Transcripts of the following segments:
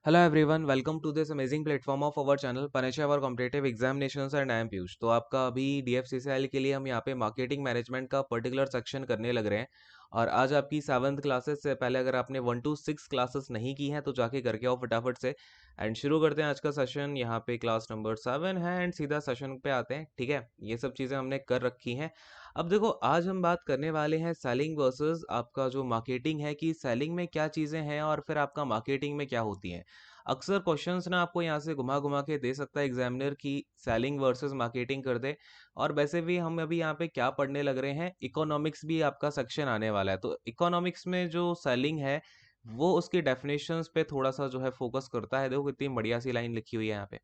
Hello everyone, welcome to this amazing platform of our channel Paneshwar for competitive examinations and I am Piyush. तो आपका अभी DFCCL के लिए हम यहाँ पे मार्केटिंग मैनेजमेंट का पर्टिकुलर सेक्शन करने लग रहे हैं। और आज आपकी 7th क्लासेस से पहले अगर आपने 1 to 6 क्लासेस नहीं की हैं तो जाके करके आओ फटाफट से। एंड शुरू करते हैं आज का सेशन। यहाँ पे क्लास नंबर 7 है एंड सीधा सेशन पे आते हैं। ठीक है, ये सब चीज़ें हमने कर रखी हैं। अब देखो, आज हम बात करने वाले हैं सेलिंग वर्सेस आपका जो मार्केटिंग है, कि सेलिंग में क्या चीज़ें हैं और फिर आपका मार्केटिंग में क्या होती हैं। अक्सर क्वेश्चंस ना आपको यहाँ से घुमा घुमा के दे सकता है एग्जामिनर की सेलिंग वर्सेस मार्केटिंग कर दे। और वैसे भी हम अभी यहाँ पे क्या पढ़ने लग रहे हैं, इकोनॉमिक्स भी आपका सेक्शन आने वाला है। तो इकोनॉमिक्स में जो सेलिंग है वो उसकी डेफिनेशंस पे थोड़ा सा जो है फोकस करता है। देखो कितनी बढ़िया सी लाइन लिखी हुई है यहाँ पे।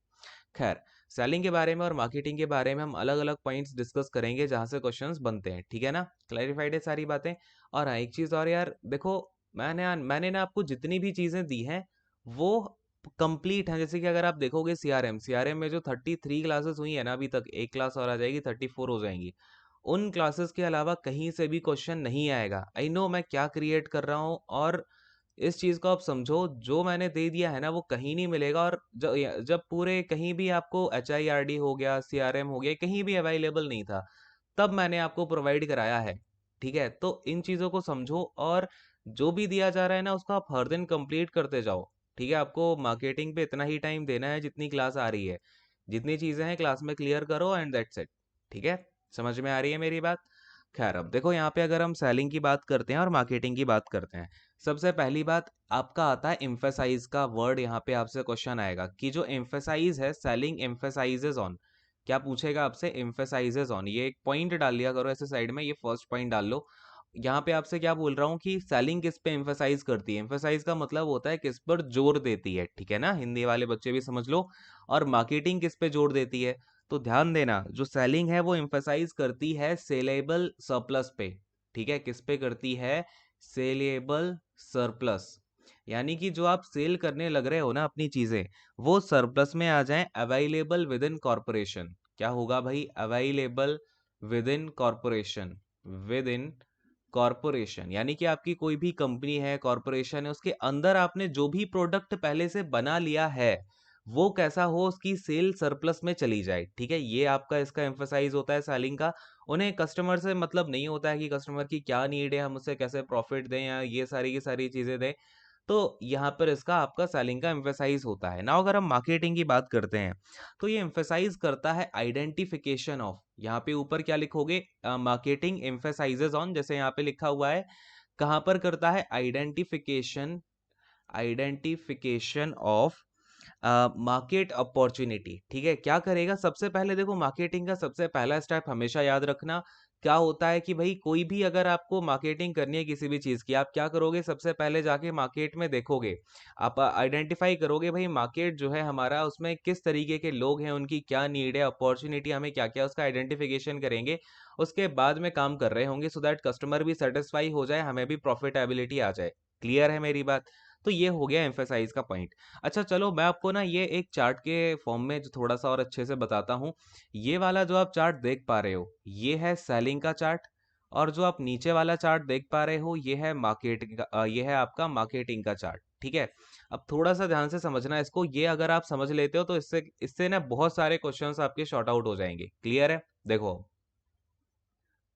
खैर, सेलिंग के बारे में और मार्केटिंग के बारे में हम अलग अलग पॉइंट्स डिस्कस करेंगे जहाँ से क्वेश्चंस बनते हैं। ठीक है ना, क्लैरिफाइड है सारी बातें। और हाँ, एक चीज़ और यार, देखो मैंने ना आपको जितनी भी चीज़ें दी हैं वो कंप्लीट है। जैसे कि अगर आप देखोगे सीआरएम में जो 33 क्लासेस हुई है ना अभी तक, एक क्लास और आ जाएगी 34 हो जाएंगी। उन क्लासेस के अलावा कहीं से भी क्वेश्चन नहीं आएगा। आई नो मैं क्या क्रिएट कर रहा हूँ, और इस चीज को आप समझो, जो मैंने दे दिया है ना वो कहीं नहीं मिलेगा। और जब पूरे कहीं भी आपको HIRD हो गया, CRM हो गया, कहीं भी अवेलेबल नहीं था, तब मैंने आपको प्रोवाइड कराया है। ठीक है, तो इन चीजों को समझो, और जो भी दिया जा रहा है ना उसको आप हर दिन कंप्लीट करते जाओ। ठीक है, आपको मार्केटिंग पे इतना ही टाइम देना है जितनी क्लास आ रही है। जितनी चीजें हैं क्लास में क्लियर करो एंड दैट्स इट। ठीक है, समझ में आ रही है मेरी बात। खैर, अब देखो यहाँ पे अगर हम सेलिंग की बात करते हैं और मार्केटिंग की बात करते हैं, सबसे पहली बात आपका आता है एम्फेसाइज का वर्ड। यहाँ पे आपसे क्वेश्चन आएगा कि जो एम्फेसाइज है, सेलिंग एम्फेसाइजेज ऑन। क्या पूछेगा आपसे? Emphasises on. ये एक पॉइंट डाल लिया करो ऐसे साइड में, ये फर्स्ट पॉइंट डाल लो। यहाँ पे आपसे क्या बोल रहा हूँ कि सेलिंग किस पे एम्फेसाइज करती है। एम्फेसाइज का मतलब होता है किस पर जोर देती है। ठीक है ना, हिंदी वाले बच्चे भी समझ लो। और मार्केटिंग किस पे जोर देती है? तो ध्यान देना, जो सेलिंग है वो एम्फेसाइज करती है सेलेबल सरप्लस पे। ठीक है, किस पे करती है? Saleable surplus. यानी कि जो आप सेल करने लग रहे हो ना अपनी चीजें, वो सरप्लस में आ जाएं अवेलेबल विद इन कॉर्पोरेशन। क्या होगा भाई? Available with in corporation. With in corporation यानी कि आपकी कोई भी कंपनी है, कॉरपोरेशन है, उसके अंदर आपने जो भी प्रोडक्ट पहले से बना लिया है, वो कैसा हो, उसकी सेल सरप्लस में चली जाए। ठीक है, ये आपका इसका एम्फसाइज होता है सेलिंग का। उन्हें कस्टमर से मतलब नहीं होता है कि कस्टमर की क्या नीड है, हम उसे कैसे प्रॉफिट दें या ये सारी की सारी चीजें दें। तो यहाँ पर इसका आपका सेलिंग का एम्फेसाइज होता है ना। अगर हम मार्केटिंग की बात करते हैं तो ये एम्फेसाइज करता है आइडेंटिफिकेशन ऑफ। यहाँ पे ऊपर क्या लिखोगे? मार्केटिंग एम्फेसाइजेज ऑन, जैसे यहाँ पे लिखा हुआ है। कहाँ पर करता है? Identification. Identification of market opportunity. ठीक है, क्या करेगा? सबसे पहले देखो, मार्केटिंग का सबसे पहला स्टेप हमेशा याद रखना क्या होता है कि भाई कोई भी अगर आपको मार्केटिंग करनी है किसी भी चीज की, आप क्या करोगे? सबसे पहले जाके मार्केट में देखोगे, आप आइडेंटिफाई करोगे भाई मार्केट जो है हमारा, उसमें किस तरीके के लोग हैं, उनकी क्या नीड है, अपॉर्चुनिटी हमें क्या क्या, उसका आइडेंटिफिकेशन करेंगे। उसके बाद में काम कर रहे होंगे सो दैट कस्टमर भी सेटिस्फाई हो जाए, हमें भी प्रॉफिटेबिलिटी आ जाए। क्लियर है मेरी बात? तो ये हो गया एम्फेसाइज का पॉइंट। अच्छा चलो, मैं आपको ना ये एक चार्ट के फॉर्म में जो थोड़ा सा और अच्छे से बताता हूँ। ये वाला जो आप चार्ट देख पा रहे हो, ये है सेलिंग का चार्ट। और जो आप नीचे वाला चार्ट देख पा रहे हो, ये है मार्केटिंग का, ये है आपका मार्केटिंग का चार्ट। ठीक है, अब थोड़ा सा ध्यान से समझना इसको। ये अगर आप समझ लेते हो तो इससे इससे ना बहुत सारे क्वेश्चंस आपके शॉर्ट आउट हो जाएंगे। क्लियर है? देखो,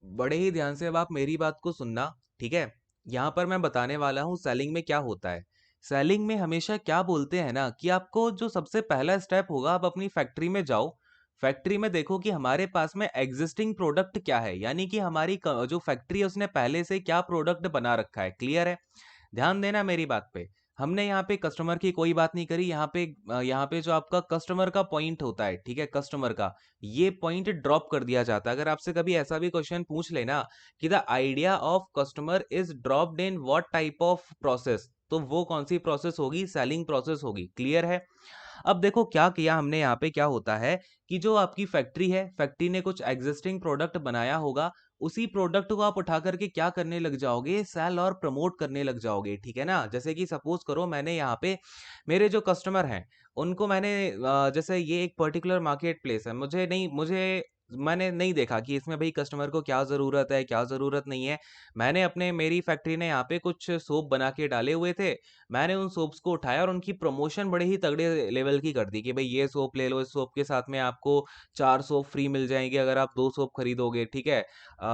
बड़े ही ध्यान से अब आप मेरी बात को सुनना। ठीक है, यहाँ पर मैं बताने वाला हूँ सेलिंग में क्या होता है। सेलिंग में हमेशा क्या बोलते हैं ना, कि आपको जो सबसे पहला स्टेप होगा, आप अपनी फैक्ट्री में जाओ। फैक्ट्री में देखो कि हमारे पास में एग्जिस्टिंग प्रोडक्ट क्या है, यानी कि हमारी जो फैक्ट्री है उसने पहले से क्या प्रोडक्ट बना रखा है। क्लियर है? ध्यान देना मेरी बात पे। हमने यहाँ पे कस्टमर की कोई बात नहीं करी। यहाँ पे जो आपका कस्टमर का पॉइंट होता है, ठीक है, कस्टमर का ये पॉइंट ड्रॉप कर दिया जाता है। अगर आपसे कभी ऐसा भी क्वेश्चन पूछ लेना कि the idea of customer is dropped in what type of process, तो वो कौन सी प्रोसेस होगी? सेलिंग प्रोसेस होगी। क्लियर है? अब देखो क्या किया हमने यहाँ पे, क्या होता है कि जो आपकी फैक्ट्री है, फैक्ट्री ने कुछ एग्जिस्टिंग प्रोडक्ट बनाया होगा, उसी प्रोडक्ट को आप उठा करके क्या करने लग जाओगे? सेल और प्रमोट करने लग जाओगे। ठीक है ना, जैसे कि सपोज करो मैंने यहाँ पे मेरे जो कस्टमर हैं उनको मैंने जैसे ये एक पर्टिकुलर मार्केट प्लेस है, मुझे मैंने नहीं देखा कि इसमें भाई कस्टमर को क्या ज़रूरत है, क्या ज़रूरत नहीं है। मैंने अपने मेरी फैक्ट्री ने यहाँ पे कुछ सोप बना के डाले हुए थे। मैंने उन सोप्स को उठाया और उनकी प्रमोशन बड़े ही तगड़े लेवल की कर दी कि भाई ये सोप ले लो, इस सोप के साथ में आपको 4 सोप फ्री मिल जाएँगे अगर आप 2 सोप खरीदोगे, ठीक है?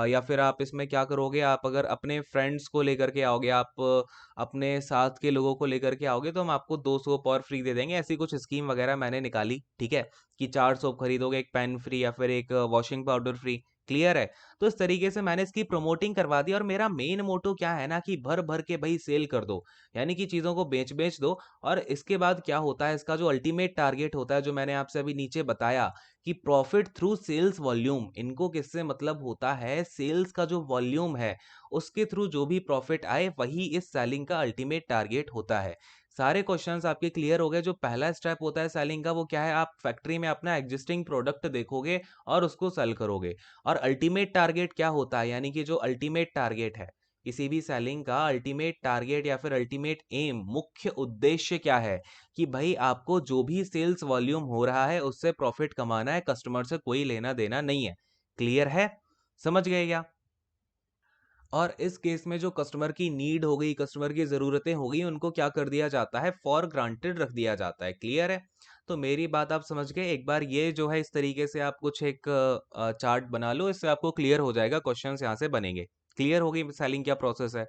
या फिर आप इसमें क्या करोगे, आप अगर अपने फ्रेंड्स को लेकर के आओगे, आप अपने साथ के लोगों को लेकर के आओगे तो हम आपको 2 सोप और फ्री दे देंगे। ऐसी कुछ स्कीम वगैरह मैंने निकाली, ठीक है? कि 4 सोप खरीदोगे, 1 पेन फ्री या फिर 1 वॉशिंग पाउडर फ्री, क्लियर है? तो इस तरीके से मैंने इसकी प्रमोटिंग करवा दी और मेरा मेन मोटो क्या है ना कि भर-भर के भई सेल कर दो। यानी कि चीज़ों को बेच-बेच दो और इसके बाद क्या होता है, इसका जो अल्टीमेट टारगेट होता है, जो मैंने आपसे अभी नीचे बताया कि प्रॉफिट थ्रू सेल्स वॉल्यूम। इनको किससे मतलब होता है, सेल्स का जो वॉल्यूम है, उसके थ्रू जो भी प्रॉफिट आए वही इस सेलिंग का अल्टीमेट टारगेट होता है। सारे क्वेश्चंस आपके क्लियर हो गए। जो पहला स्टेप होता है सेलिंग का वो क्या है, आप फैक्ट्री में अपना एग्जिस्टिंग प्रोडक्ट देखोगे और उसको सेल करोगे। और अल्टीमेट टारगेट क्या होता है, यानी कि जो अल्टीमेट टारगेट है किसी भी सेलिंग का, अल्टीमेट टारगेट या फिर अल्टीमेट एम, मुख्य उद्देश्य क्या है कि भाई आपको जो भी सेल्स वॉल्यूम हो रहा है उससे प्रॉफिट कमाना है, कस्टमर से कोई लेना देना नहीं है। क्लियर है? समझ गए क्या? और इस केस में जो कस्टमर की नीड हो गई, कस्टमर की ज़रूरतें हो गई, उनको क्या कर दिया जाता है, फॉर ग्रांटेड रख दिया जाता है। क्लियर है? तो मेरी बात आप समझ गए। एक बार ये जो है इस तरीके से आप कुछ एक चार्ट बना लो, इससे आपको क्लियर हो जाएगा, क्वेश्चंस यहाँ से बनेंगे। क्लियर हो गई सेलिंग क्या प्रोसेस है।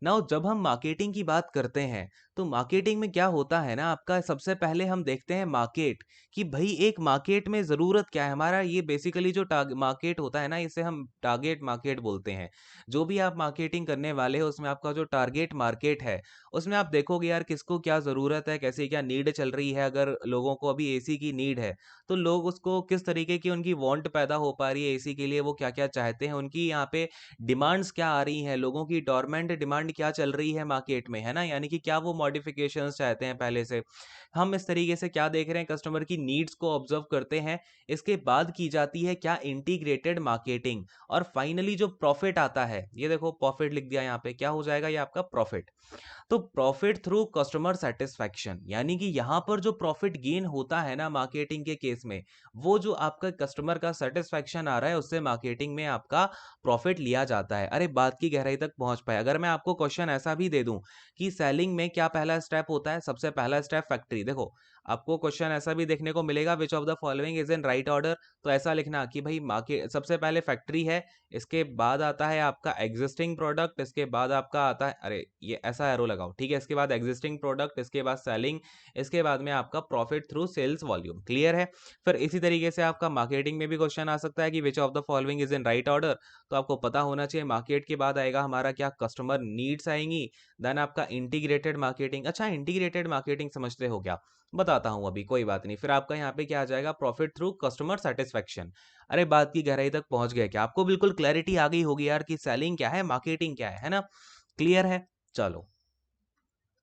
नाउ जब हम मार्केटिंग की बात करते हैं, तो मार्केटिंग में क्या होता है ना आपका, सबसे पहले हम देखते हैं मार्केट, कि भाई एक मार्केट में ज़रूरत क्या है। हमारा ये बेसिकली जो मार्केट होता है ना, इसे हम टारगेट मार्केट बोलते हैं। जो भी आप मार्केटिंग करने वाले हो उसमें आपका जो टारगेट मार्केट है, उसमें आप देखोगे यार किसको क्या ज़रूरत है, कैसी क्या नीड चल रही है। अगर लोगों को अभी एसी की नीड है, तो लोग उसको किस तरीके की उनकी वांट पैदा हो पा रही है एसी के लिए, वो क्या-क्या चाहते हैं, उनकी यहाँ पे डिमांड्स क्या आ रही हैं, लोगों की डोरमेंट डिमांड क्या चल रही है मार्केट में, है ना? यानी कि क्या वो मॉडिफिकेशंस चाहते हैं पहले से। हम इस तरीके से क्या देख रहे हैं, कस्टमर की नीड्स को ऑब्जर्व करते हैं। इसके बाद की जाती है क्या, इंटीग्रेटेड मार्केटिंग। और फाइनली जो प्रॉफिट आता है, ये देखो प्रॉफिट लिख दिया यहाँ पे, क्या हो जाएगा ये आपका प्रॉफिट। तो प्रॉफिट थ्रू कस्टमर सेटिस्फैक्शन, यानी कि यहां पर जो प्रॉफिट गेन होता है ना मार्केटिंग के केस में, वो जो आपका कस्टमर का सेटिस्फैक्शन आ रहा है उससे मार्केटिंग में आपका प्रॉफिट लिया जाता है। अरे बात की गहराई तक पहुंच पाए। अगर मैं आपको क्वेश्चन ऐसा भी दे दूं कि सेलिंग में क्या पहला स्टेप होता है, सबसे पहला स्टेप फैक्ट्री। देखो आपको क्वेश्चन ऐसा भी देखने को मिलेगा, विच of the following is in right order. तो ऐसा लिखना कि भाई मार्केट सबसे पहले फैक्ट्री है, इसके बाद आता है आपका एग्जिस्टिंग प्रोडक्ट, इसके बाद आपका आता है, अरे ये ऐसा एरो लगाओ, ठीक है, इसके बाद एग्जिस्टिंग प्रोडक्ट, इसके बाद सेलिंग, इसके बाद में आपका profit through sales volume. Clear है? फिर इसी तरीके से आपका मार्केटिंग में भी क्वेश्चन आ सकता है कि which of the following is in right order. तो आपको पता होना चाहिए मार्केट के बाद आएगा हमारा क्या, कस्टमर नीड्स आएंगी, देन आपका इंटीग्रेटेड मार्केटिंग। अच्छा इंटीग्रेटेड मार्केटिंग समझते हो क्या? बताता हूं अभी, कोई बात नहीं। फिर आपका यहाँ पे क्या आ जाएगा, प्रॉफिट थ्रू कस्टमर सेटिस्फेक्शन। अरे बात की गहराई तक पहुंच गए क्या? आपको बिल्कुल क्लैरिटी आ गई होगी यार कि सेलिंग क्या है, मार्केटिंग क्या है ना? क्लियर है? चलो,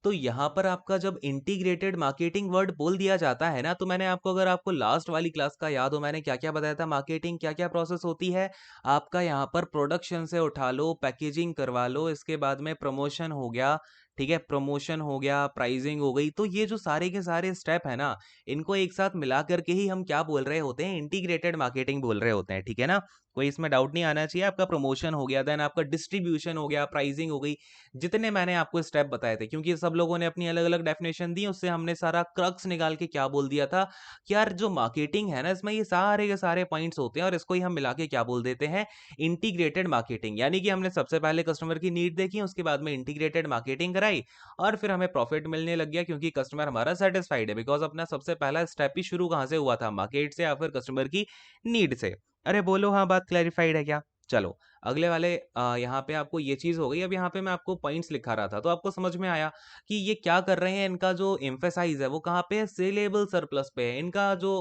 तो यहाँ पर आपका जब इंटीग्रेटेड मार्केटिंग वर्ड बोल दिया जाता है ना, तो मैंने आपको, अगर आपको लास्ट वाली क्लास का याद हो, मैंने क्या क्या बताया था, मार्केटिंग क्या क्या प्रोसेस होती है। आपका यहाँ पर प्रोडक्शन से उठा लो, पैकेजिंग करवा लो, इसके बाद में प्रमोशन हो गया, ठीक है, प्रमोशन हो गया, प्राइसिंग हो गई। तो ये जो सारे के सारे स्टेप है ना, इनको एक साथ मिला करके ही हम क्या बोल रहे होते हैं, इंटीग्रेटेड मार्केटिंग बोल रहे होते हैं। ठीक है ना? कोई इसमें डाउट नहीं आना चाहिए। आपका प्रमोशन हो गया, देन आपका डिस्ट्रीब्यूशन हो गया, प्राइसिंग हो गई, जितने मैंने आपको स्टेप बताए थे, क्योंकि सब लोगों ने अपनी अलग-अलग डेफिनेशन दी, उससे हमने सारा क्रक्स निकाल के क्या बोल दिया था कि यार जो मार्केटिंग है ना, इसमें ये सारे के सारे पॉइंट्स होते हैं और इसको ही हम मिला के क्या बोल देते हैं, इंटीग्रेटेड मार्केटिंग। यानी कि हमने सबसे पहले कस्टमर की नीड देखी, उसके बाद में इंटीग्रेटेड मार्केटिंग कराई और फिर हमें प्रॉफिट मिलने लग गया, क्योंकि कस्टमर हमारा सेटिस्फाइड है। बिकॉज़ अपना सबसे पहला स्टेप ही शुरू कहाँ से हुआ था, मार्केट से या फिर कस्टमर की नीड से। अरे बोलो हाँ, बात क्लैरिफाइड है क्या? चलो, अगले वाले यहाँ पे आपको ये चीज़ हो गई। अब यहाँ पे मैं आपको पॉइंट्स लिखा रहा था, तो आपको समझ में आया कि ये क्या कर रहे हैं। इनका जो एम्फेसाइज़ है वो कहाँ पे है, सेलेबल सरप्लस पे है। इनका जो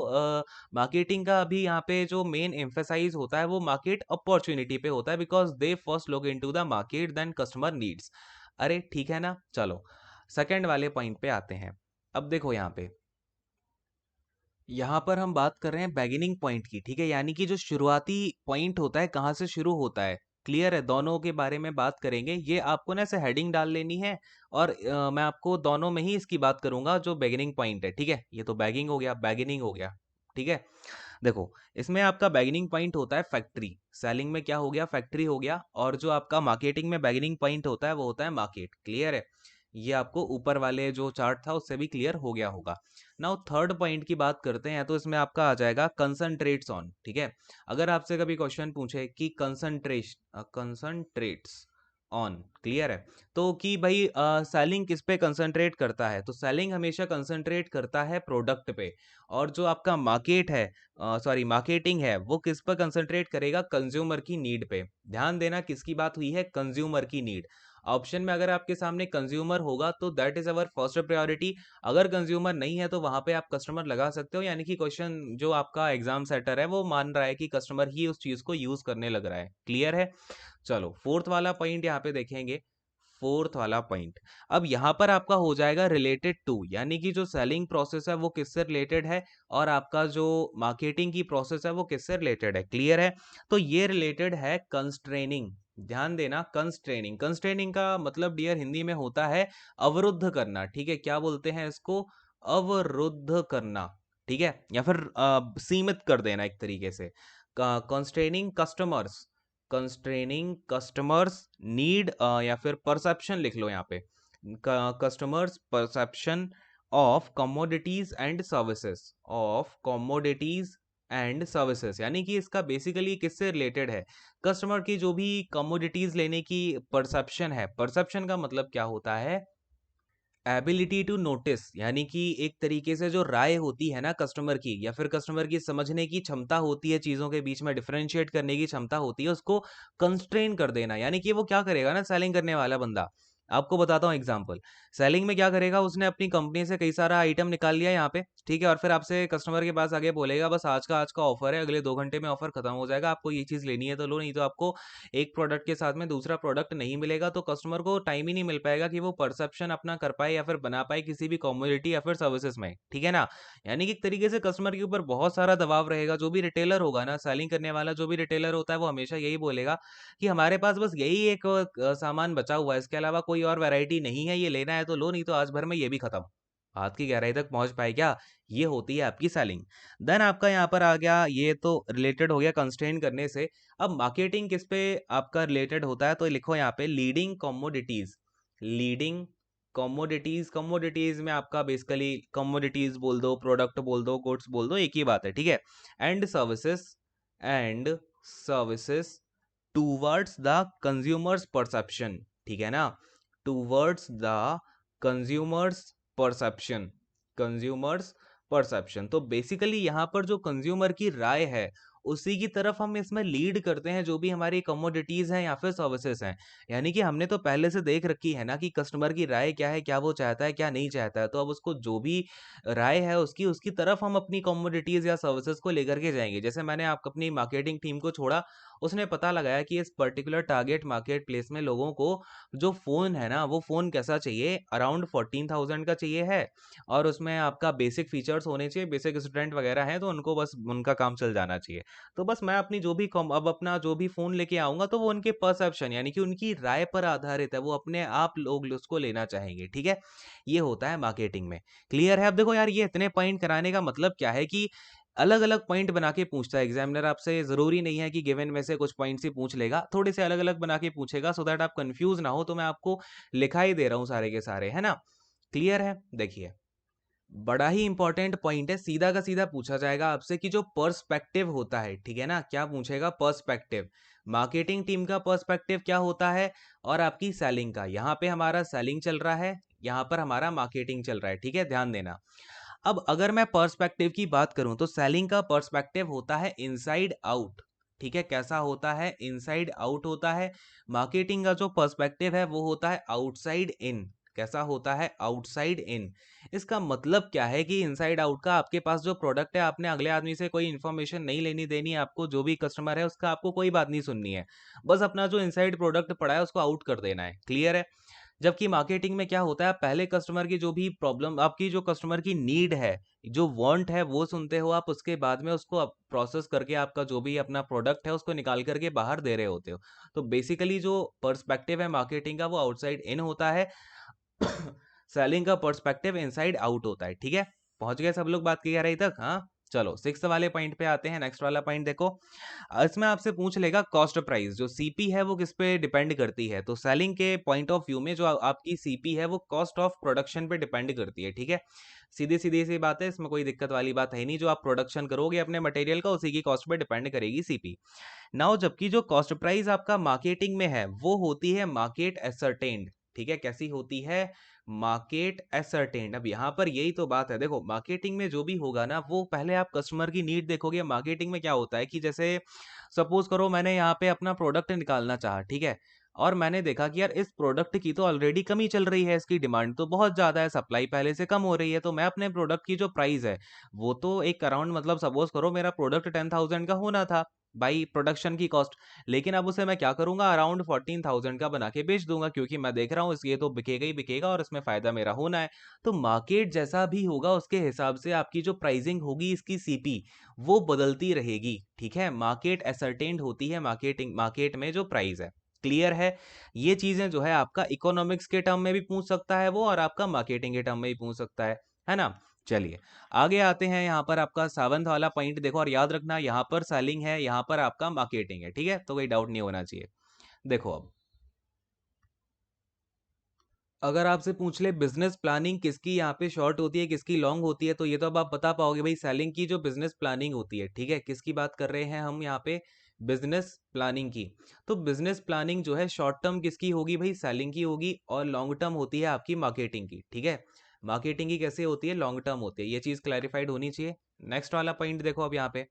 मार्केटिंग का अभी यहाँ पे जो मेन एम्फेसाइज़ होता है वो मार्केट अपॉर्च्युनिटी पे होता है, because they first look into the market then customer needs. अरे ठीक है ना? चलो, सेकंड वाले पॉइंट पे आते हैं। अब देखो यहाँ पर हम बात कर रहे हैं बिगिनिंग पॉइंट की, ठीक है? यानी कि जो शुरुआती पॉइंट होता है, कहाँ से शुरू होता है। क्लियर है? दोनों के बारे में बात करेंगे। ये आपको ना ऐसे हेडिंग डाल लेनी है और मैं आपको दोनों में ही इसकी बात करूंगा, जो बिगिनिंग पॉइंट है, ठीक है? ये तो बैगिंग हो गया, बिगिनिंग हो गया, ठीक है? देखो, इसमें आपका बैगनिंग पॉइंट होता है फैक्ट्री। सेलिंग में क्या हो गया, फैक्ट्री हो गया। और जो आपका मार्केटिंग में बैगनिंग पॉइंट होता है वो होता है मार्केट। क्लियर है? ये आपको ऊपर वाले जो चार्ट था उससे भी क्लियर हो गया होगा। नाउ थर्ड पॉइंट की बात करते हैं तो इसमें आपका आ जाएगा कंसंट्रेट्स ऑन। ठीक है, अगर आपसे कभी क्वेश्चन पूछे कि कंसंट्रेट्स ऑन, क्लियर है, तो कि भाई सेलिंग किस पे कंसंट्रेट करता है, तो सेलिंग हमेशा कंसंट्रेट करता है प्रोडक्ट पे। और जो आपका मार्केट है, सॉरी मार्केटिंग है, वो किस पर कंसंट्रेट करेगा, कंज्यूमर की नीड पे। ध्यान देना किसकी बात हुई है, कंज्यूमर की नीड। ऑप्शन में अगर आपके सामने कंज्यूमर होगा तो that is our first priority. अगर कंज्यूमर नहीं है तो वहां पे आप कस्टमर लगा सकते हो, यानी कि क्वेश्चन जो आपका एग्जाम सेटर है वो मान रहा है कि कस्टमर ही उस चीज को यूज करने लग रहा है। क्लियर है? चलो फोर्थ वाला पॉइंट यहाँ पे देखेंगे। फोर्थ वाला पॉइंट, अब यहाँ पर आपका हो जाएगा रिलेटेड टू, यानी कि जो सेलिंग प्रोसेस है वो किससे रिलेटेड है और आपका जो मार्केटिंग की प्रोसेस है वो किससे रिलेटेड है। क्लियर है? तो ये रिलेटेड है कंस्ट्रेनिंग। ध्यान देना, कंस्ट्रेनिंग, कंस्ट्रेनिंग का मतलब डियर हिंदी में होता है अवरुद्ध करना। ठीक है, क्या बोलते हैं इसको, अवरुद्ध करना। ठीक है, या फिर सीमित कर देना एक तरीके से। Constraining customers, constraining customers need, या फिर परसेप्शन लिख लो यहाँ पे, customers perception of commodities and services, of commodities and services, यानी कि इसका बेसिकली किससे रिलेटेड है, कस्टमर की जो भी कमोडिटीज लेने की परसेप्शन है। परसेप्शन का मतलब क्या होता है, एबिलिटी टू नोटिस, यानी कि एक तरीके से जो राय होती है ना कस्टमर की, या फिर कस्टमर की समझने की क्षमता होती है, चीजों के बीच में डिफरेंशिएट करने की क्षमता होती है, उसको कंस्ट्रेन कर देना। यानी कि वो क्या करेगा ना, सेलिंग करने वाला बंदा, आपको बताता हूँ एग्जांपल। सेलिंग में क्या करेगा, उसने अपनी कंपनी से कई सारा आइटम निकाल लिया यहाँ पे, ठीक है, और फिर आपसे कस्टमर के पास आगे बोलेगा बस आज का ऑफर है, अगले 2 घंटे में ऑफर खत्म हो जाएगा, आपको ये चीज लेनी है तो लो, नहीं तो आपको एक प्रोडक्ट के साथ में दूसरा प्रोडक्ट नहीं मिलेगा। तो कस्टमर को टाइम ही नहीं मिल पाएगा कि वो परसेप्शन अपना कर पाए या फिर बना पाए किसी भी कमोडिटी या फिर सर्विसेज में। ठीक है ना? यानी कि एक तरीके से कस्टमर के ऊपर बहुत सारा दबाव रहेगा। जो भी रिटेलर होगा ना, सेलिंग करने वाला जो भी रिटेलर होता है, वो हमेशा यही बोलेगा कि हमारे पास बस यही एक सामान बचा हुआ है, इसके अलावा कोई और वैरायटी नहीं है, ये लेना है तो लो, नहीं तो आज भर में ये भी खत्म। बात की गहराई तक पहुंच पाए क्या? ये होती है आपकी सेलिंग। देन आपका यहाँ पर आ गया, ये तो रिलेटेड हो गया कंस्ट्रेन करने से। अब मार्केटिंग किस पे आपका रिलेटेड होता है, तो लिखो यहाँ पे leading commodities, leading commodities. Commodities में आपका बेसिकली कमोडिटीज बोल दो, प्रोडक्ट बोल दो, गुड्स बोल दो, एक ही बात है। ठीक है, and services, and services towards the consumers perception. ठीक है ना, towards the consumers perception, consumers perception. तो बेसिकली यहाँ पर जो कंज्यूमर की राय है उसी की तरफ हम इसमें लीड करते हैं, जो भी हमारी कमोडिटीज हैं या फिर सर्विसेज हैं। यानी कि हमने तो पहले से देख रखी है ना कि कस्टमर की राय क्या है, क्या वो चाहता है, क्या नहीं चाहता है, तो अब उसको जो भी राय है उसकी उसकी तरफ हम अपनी कमोडिटीज या सर्विसेज को लेकर के जाएंगे। जैसे मैंने आप अपनी मार्केटिंग टीम को छोड़ा, उसने पता लगाया कि इस पर्टिकुलर टारगेट मार्केट प्लेस में लोगों को जो फोन है ना, वो फोन कैसा चाहिए, अराउंड 14,000 का चाहिए है, और उसमें आपका बेसिक फीचर्स होने चाहिए, बेसिक स्टूडेंट वगैरह हैं तो उनको बस उनका काम चल जाना चाहिए। तो बस मैं अपनी जो भी अब अपना जो भी फोन लेके आऊंगा तो वो उनके परसेप्शन यानी कि उनकी राय पर आधारित है, वो अपने आप लोग उसको लेना चाहेंगे। ठीक है, ये होता है मार्केटिंग में। क्लियर है? अब देखो यार, ये इतने पॉइंट कराने का मतलब क्या है कि अलग अलग पॉइंट बना के पूछता है एग्जामिनर आपसे। जरूरी नहीं है कि गिवन में से कुछ पॉइंट्स ही पूछ लेगा, थोड़े से अलग अलग बना के पूछेगा, सो दैट आप कंफ्यूज ना हो। तो मैं आपको लिखा ही दे रहा हूँ सारे के सारे, है ना? क्लियर है? देखिए, बड़ा ही इंपॉर्टेंट पॉइंट है, सीधा का सीधा पूछा जाएगा आपसे कि जो पर्सपेक्टिव होता है, ठीक है ना, क्या पूछेगा, पर्सपेक्टिव। मार्केटिंग टीम का पर्सपेक्टिव क्या होता है और आपकी सेलिंग का। यहाँ पे हमारा सेलिंग चल रहा है, यहाँ पर हमारा मार्केटिंग चल रहा है। ठीक है, ध्यान देना। अब अगर मैं पर्सपेक्टिव की बात करूं तो सेलिंग का पर्सपेक्टिव होता है इनसाइड आउट। ठीक है, कैसा होता है, इनसाइड आउट होता है। मार्केटिंग का जो पर्सपेक्टिव है वो होता है आउटसाइड इन। कैसा होता है, आउटसाइड इन। इसका मतलब क्या है कि इनसाइड आउट का, आपके पास जो प्रोडक्ट है, आपने अगले आदमी से कोई इन्फॉर्मेशन नहीं लेनी देनी है, आपको जो भी कस्टमर है उसका आपको कोई बात नहीं सुननी है, बस अपना जो इनसाइड प्रोडक्ट पड़ा है उसको आउट कर देना है। क्लियर है? जबकि मार्केटिंग में क्या होता है, पहले कस्टमर की जो भी प्रॉब्लम, आपकी जो कस्टमर की नीड है, जो वांट है, वो सुनते हो आप, उसके बाद में उसको प्रोसेस करके आपका जो भी अपना प्रोडक्ट है उसको निकाल करके बाहर दे रहे होते हो। तो बेसिकली जो पर्सपेक्टिव है मार्केटिंग का वो आउटसाइड इन होता है। सेलिंग का पर्सपेक्टिव इनसाइड आउट होता है। ठीक है, पहुंच गए सब लोग बात की जा रही तक? हाँ, चलो 6 वाले पॉइंट पे आते हैं। नेक्स्ट वाला पॉइंट देखो, इसमें आपसे पूछ लेगा कॉस्ट प्राइस, जो सीपी है वो किस पे डिपेंड करती है। तो सेलिंग के पॉइंट ऑफ व्यू में जो आपकी सीपी है वो कॉस्ट ऑफ प्रोडक्शन पे डिपेंड करती है, ठीक है। सीधी सीधी सी बात है, इसमें कोई दिक्कत वाली बात है नहीं। जो आप प्रोडक्शन करोगे अपने मटेरियल का, उसी की कॉस्ट पे डिपेंड करेगी सीपी। नाउ जबकि जो कॉस्ट प्राइस आपका मार्केटिंग में है वो होती है मार्केट एसरटेन्ड, ठीक है। कैसी होती है? Market ascertained. अब यहाँ पर यही तो बात है, देखो मार्केटिंग में जो भी होगा ना, वो पहले आप कस्टमर की नीड देखोगे। मार्केटिंग में क्या होता है कि जैसे सपोज करो मैंने यहाँ पे अपना प्रोडक्ट निकालना चाहा, ठीक है, और मैंने देखा कि यार इस प्रोडक्ट की तो ऑलरेडी कमी चल रही है, इसकी डिमांड तो बहुत ज्यादा है, सप्लाई पहले से कम हो रही है, तो मैं अपने प्रोडक्ट की जो प्राइस है वो तो एक अराउंड, मतलब सपोज करो मेरा प्रोडक्ट 10,000 का होना था बाई प्रोडक्शन की कॉस्ट, लेकिन अब उसे मैं क्या करूंगा, अराउंड 14,000 का बना के बेच दूंगा, क्योंकि मैं देख रहा हूँ ये तो बिकेगा ही बिकेगा और इसमें फायदा मेरा होना है। तो मार्केट जैसा भी होगा उसके हिसाब से आपकी जो प्राइसिंग होगी इसकी सीपी वो बदलती रहेगी, ठीक है। मार्केट एसरटेन्ड होती है मार्केट में जो प्राइस है। क्लियर है? ये चीजें जो है आपका इकोनॉमिक्स के टर्म में भी पूछ सकता है वो, और आपका मार्केटिंग के टर्म में भी पूछ सकता है ना। चलिए आगे आते हैं। यहाँ पर आपका 7वां वाला पॉइंट देखो, और याद रखना यहाँ पर सेलिंग है, यहाँ पर आपका मार्केटिंग है, ठीक है, तो कोई डाउट नहीं होना चाहिए। देखो अब अगर आपसे पूछ ले बिजनेस प्लानिंग किसकी यहाँ पे शॉर्ट होती है किसकी लॉन्ग होती है, तो ये तो अब आप बता पाओगे भाई, सेलिंग की जो बिजनेस प्लानिंग होती है, ठीक है। किसकी बात कर रहे हैं हम यहाँ पे? बिजनेस प्लानिंग की। तो बिजनेस प्लानिंग जो है शॉर्ट टर्म किसकी होगी भाई? सेलिंग की होगी, और लॉन्ग टर्म होती है आपकी मार्केटिंग की, ठीक है। मार्केटिंग की कैसे होती है? लॉन्ग टर्म होती है, ये चीज क्लैरिफाइड होनी चाहिए। नेक्स्ट वाला पॉइंट देखो अब यहाँ पे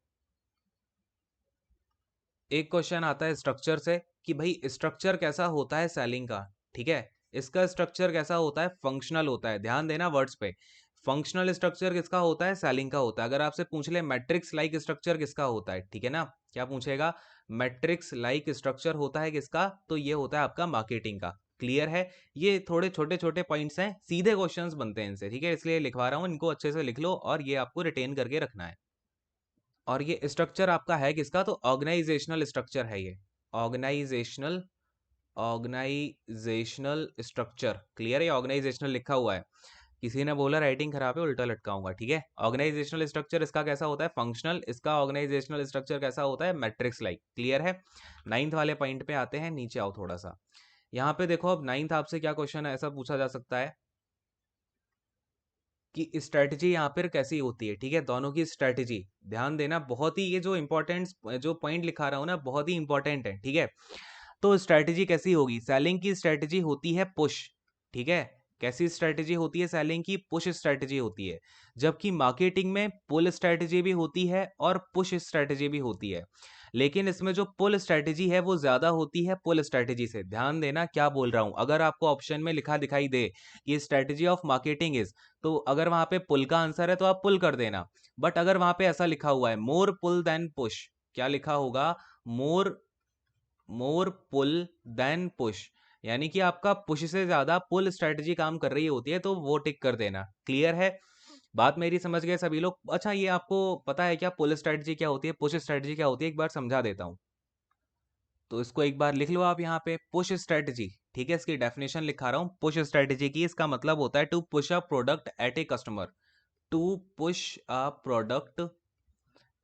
एक क्वेश्चन आता है स्ट्रक्चर से, कि भाई स्ट्रक्चर कैसा होता है सेलिंग का, ठीक है। इसका स्ट्रक्चर कैसा होता है? फंक्शनल होता है। ध्यान देना वर्ड्स पे। फंक्शनल स्ट्रक्चर किसका होता है? सेलिंग का होता है। अगर आपसे पूछ ले मैट्रिक्स लाइक स्ट्रक्चर किसका होता है, ठीक है ना, क्या पूछेगा? मैट्रिक्स लाइक स्ट्रक्चर होता है किसका? तो ये होता है आपका मार्केटिंग का। क्लियर है? ये थोड़े छोटे छोटे पॉइंट्स हैं, सीधे क्वेश्चंस बनते हैं इनसे, ठीक है, इसलिए लिखवा रहा हूँ, इनको अच्छे से लिख लो और ये आपको रिटेन करके रखना है। और ये स्ट्रक्चर आपका है किसका? तो ऑर्गेनाइजेशनल स्ट्रक्चर है ये। Organisational organisational structure. क्लियर है? ऑर्गेनाइजेशनल लिखा हुआ है। किसी ने बोला राइटिंग खराब है, उल्टा लटकाऊंगा, ठीक है। ऑर्गेनाइजेशनल स्ट्रक्चर इसका कैसा होता है? फंक्शनल। इसका ऑर्गेनाइजेशनल स्ट्रक्चर कैसा होता है? Matrix like. क्लियर है? 9th वाले पॉइंट पे आते हैं, नीचे आओ थोड़ा सा। यहाँ पे देखो अब 9th आपसे क्या क्वेश्चन है, ऐसा पूछा जा सकता है कि स्ट्रेटजी यहाँ पर कैसी होती है, ठीक है, दोनों की स्ट्रेटजी। ध्यान देना, बहुत ही ये जो इंपॉर्टेंट जो पॉइंट लिखा रहा हूँ ना, बहुत ही इंपॉर्टेंट है, ठीक है। तो स्ट्रेटजी कैसी होगी? सेलिंग की स्ट्रेटजी होती है पुश, ठीक है। कैसी स्ट्रेटजी होती है सेलिंग की? पुश स्ट्रेटजी होती है। जबकि मार्केटिंग में पुल स्ट्रेटजी भी होती है और पुश स्ट्रेटजी भी होती है, लेकिन इसमें जो पुल स्ट्रेटजी है वो ज्यादा होती है पुल स्ट्रेटजी से। ध्यान देना क्या बोल रहा हूं। अगर आपको ऑप्शन में लिखा दिखाई दे कि स्ट्रेटजी ऑफ मार्केटिंग इज, तो अगर वहां पे पुल का आंसर है तो आप पुल कर देना। बट अगर वहां पे ऐसा लिखा हुआ है मोर पुल देन पुश, क्या लिखा होगा? मोर मोर पुल देन पुश, यानी कि आपका पुश से ज्यादा पुल स्ट्रेटजी काम कर रही होती है, तो वो टिक कर देना। क्लियर है? बात मेरी समझ गए सभी लोग? अच्छा ये आपको पता है क्या पुल स्ट्रेटजी क्या होती है, पुश स्ट्रेटजी क्या होती है? एक बार समझा देता हूं, तो इसको एक बार लिख लो आप यहाँ पे, पुश स्ट्रेटजी, ठीक है। इसकी डेफिनेशन लिखा रहा हूँ पुश स्ट्रेटजी की। इसका मतलब होता है to push a product at a customer. To push a product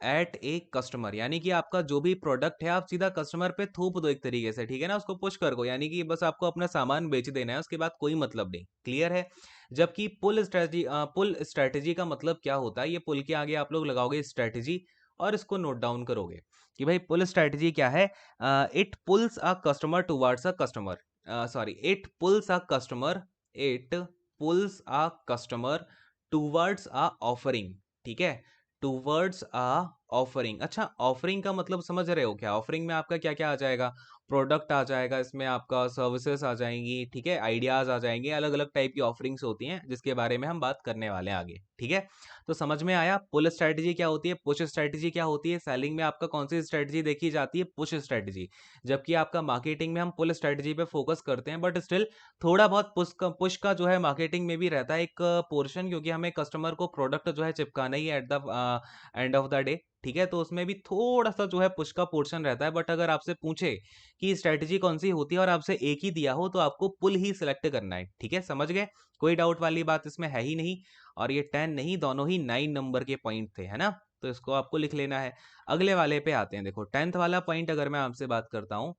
at a customer, यानी कि आपका जो भी प्रोडक्ट है आप सीधा कस्टमर पे थोप दो एक तरीके से, ठीक है ना, उसको पुश कर दो, यानी कि बस आपको अपना सामान बेच देना है, उसके बाद कोई मतलब नहीं। क्लियर है? जबकि पुल स्ट्रेटजी का मतलब क्या होता है? ये पुल के आगे आप लोग लगाओगे स्ट्रेटजी और इसको नोट डाउन करोगे कि भाई पुल स्ट्रेटजी क्या है। It pools a customer towards a customer, sorry, it pools a customer, it pools a customer towards a offering, ठीक है, टूवर्ड्स आ ऑफरिंग। अच्छा, ऑफरिंग का मतलब समझ रहे हो क्या? ऑफरिंग में आपका क्या क्या आ जाएगा? प्रोडक्ट आ जाएगा, इसमें आपका सर्विसेज आ जाएंगी, ठीक है, आइडियाज आ जाएंगे, अलग अलग टाइप की ऑफरिंग्स होती हैं जिसके बारे में हम बात करने वाले हैं आगे, ठीक है। तो समझ में आया पुल स्ट्रेटजी क्या होती है, पुश स्ट्रेटजी क्या होती है। सेलिंग में आपका कौन सी स्ट्रेटजी देखी जाती है? Push strategy. जबकि आपका मार्केटिंग में हम पुल स्ट्रेटजी पे फोकस करते हैं, बट स्टिल थोड़ा बहुत पुश का जो है मार्केटिंग में भी रहता है एक पोर्शन, क्योंकि हमें कस्टमर को प्रोडक्ट जो है चिपकाना ही है at the end of the day, ठीक है। तो उसमें भी थोड़ा सा जो है पुश का पोर्शन रहता है। बट अगर आपसे पूछे कि स्ट्रेटजी कौन सी होती है और आपसे एक ही दिया हो, तो आपको पुल ही सिलेक्ट करना है, ठीक है। समझ गए? कोई डाउट वाली बात इसमें है ही नहीं। और ये 10 नहीं, दोनों ही 9 नंबर के पॉइंट थे, है ना। तो इसको आपको लिख लेना है। अगले वाले पे आते हैं। देखो 10th वाला पॉइंट अगर मैं आपसे बात करता हूँ,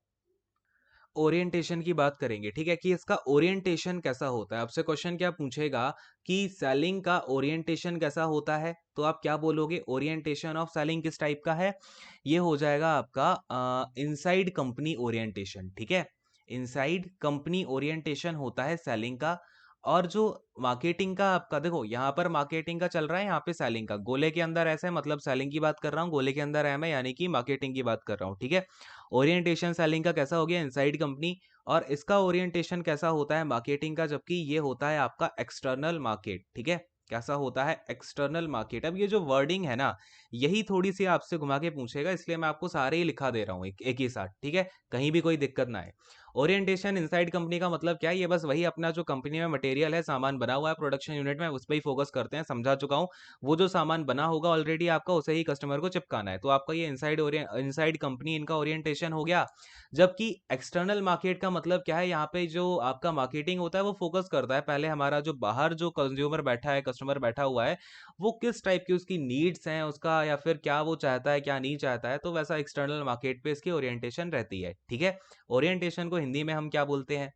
ओरिएंटेशन की बात करेंगे, ठीक है, कि इसका ओरिएंटेशन कैसा होता है। आपसे क्वेश्चन क्या पूछेगा कि सेलिंग का ओरिएंटेशन कैसा होता है, तो आप क्या बोलोगे, ओरिएंटेशन ऑफ सेलिंग किस टाइप का है, ये हो जाएगा आपका इनसाइड कंपनी ओरिएंटेशन, ठीक है। इनसाइड कंपनी ओरिएंटेशन होता है सेलिंग का। और जो मार्केटिंग का आपका, देखो यहाँ पर मार्केटिंग का चल रहा है, यहाँ पे सेलिंग का, गोले के अंदर ऐसा है, मतलब सेलिंग की बात कर रहा हूँ, गोले के अंदर है मैं, यानी कि मार्केटिंग की बात कर रहा हूँ, ठीक है। ओरिएंटेशन सेलिंग का कैसा हो गया, इनसाइड कंपनी। और इसका ओरिएंटेशन कैसा होता है, मार्केटिंग का, जबकि ये होता है आपका एक्सटर्नल मार्केट, ठीक है। कैसा होता है, एक्सटर्नल मार्केट। अब ये जो वर्डिंग है ना, यही थोड़ी सी आपसे घुमा के पूछेगा, इसलिए मैं आपको सारे ही लिखा दे रहा हूँ एक ही साथ, ठीक है, कहीं भी कोई दिक्कत ना आए। ओरिएंटेशन इनसाइड कंपनी का मतलब क्या है, ये बस वही अपना जो कंपनी में मटेरियल है, सामान बना हुआ है प्रोडक्शन यूनिट में, उस पर ही फोकस करते हैं, समझा चुका हूँ। वो जो सामान बना होगा ऑलरेडी आपका, उसे ही कस्टमर को चिपकाना है, तो आपका ये इनसाइड कंपनी इनका ओरिएंटेशन हो गया। जबकि एक्सटर्नल मार्केट का मतलब क्या है, यहाँ पे जो आपका मार्केटिंग होता है वो फोकस करता है पहले हमारा जो बाहर जो कंज्यूमर बैठा है, कस्टमर बैठा हुआ है, वो किस टाइप की उसकी नीड्स हैं उसका, या फिर क्या वो चाहता है क्या नहीं चाहता है, तो वैसा एक्सटर्नल मार्केट पे इसकी ओरिएंटेशन रहती है, ठीक है। ओरिएंटेशन को हिंदी में हम क्या बोलते हैं,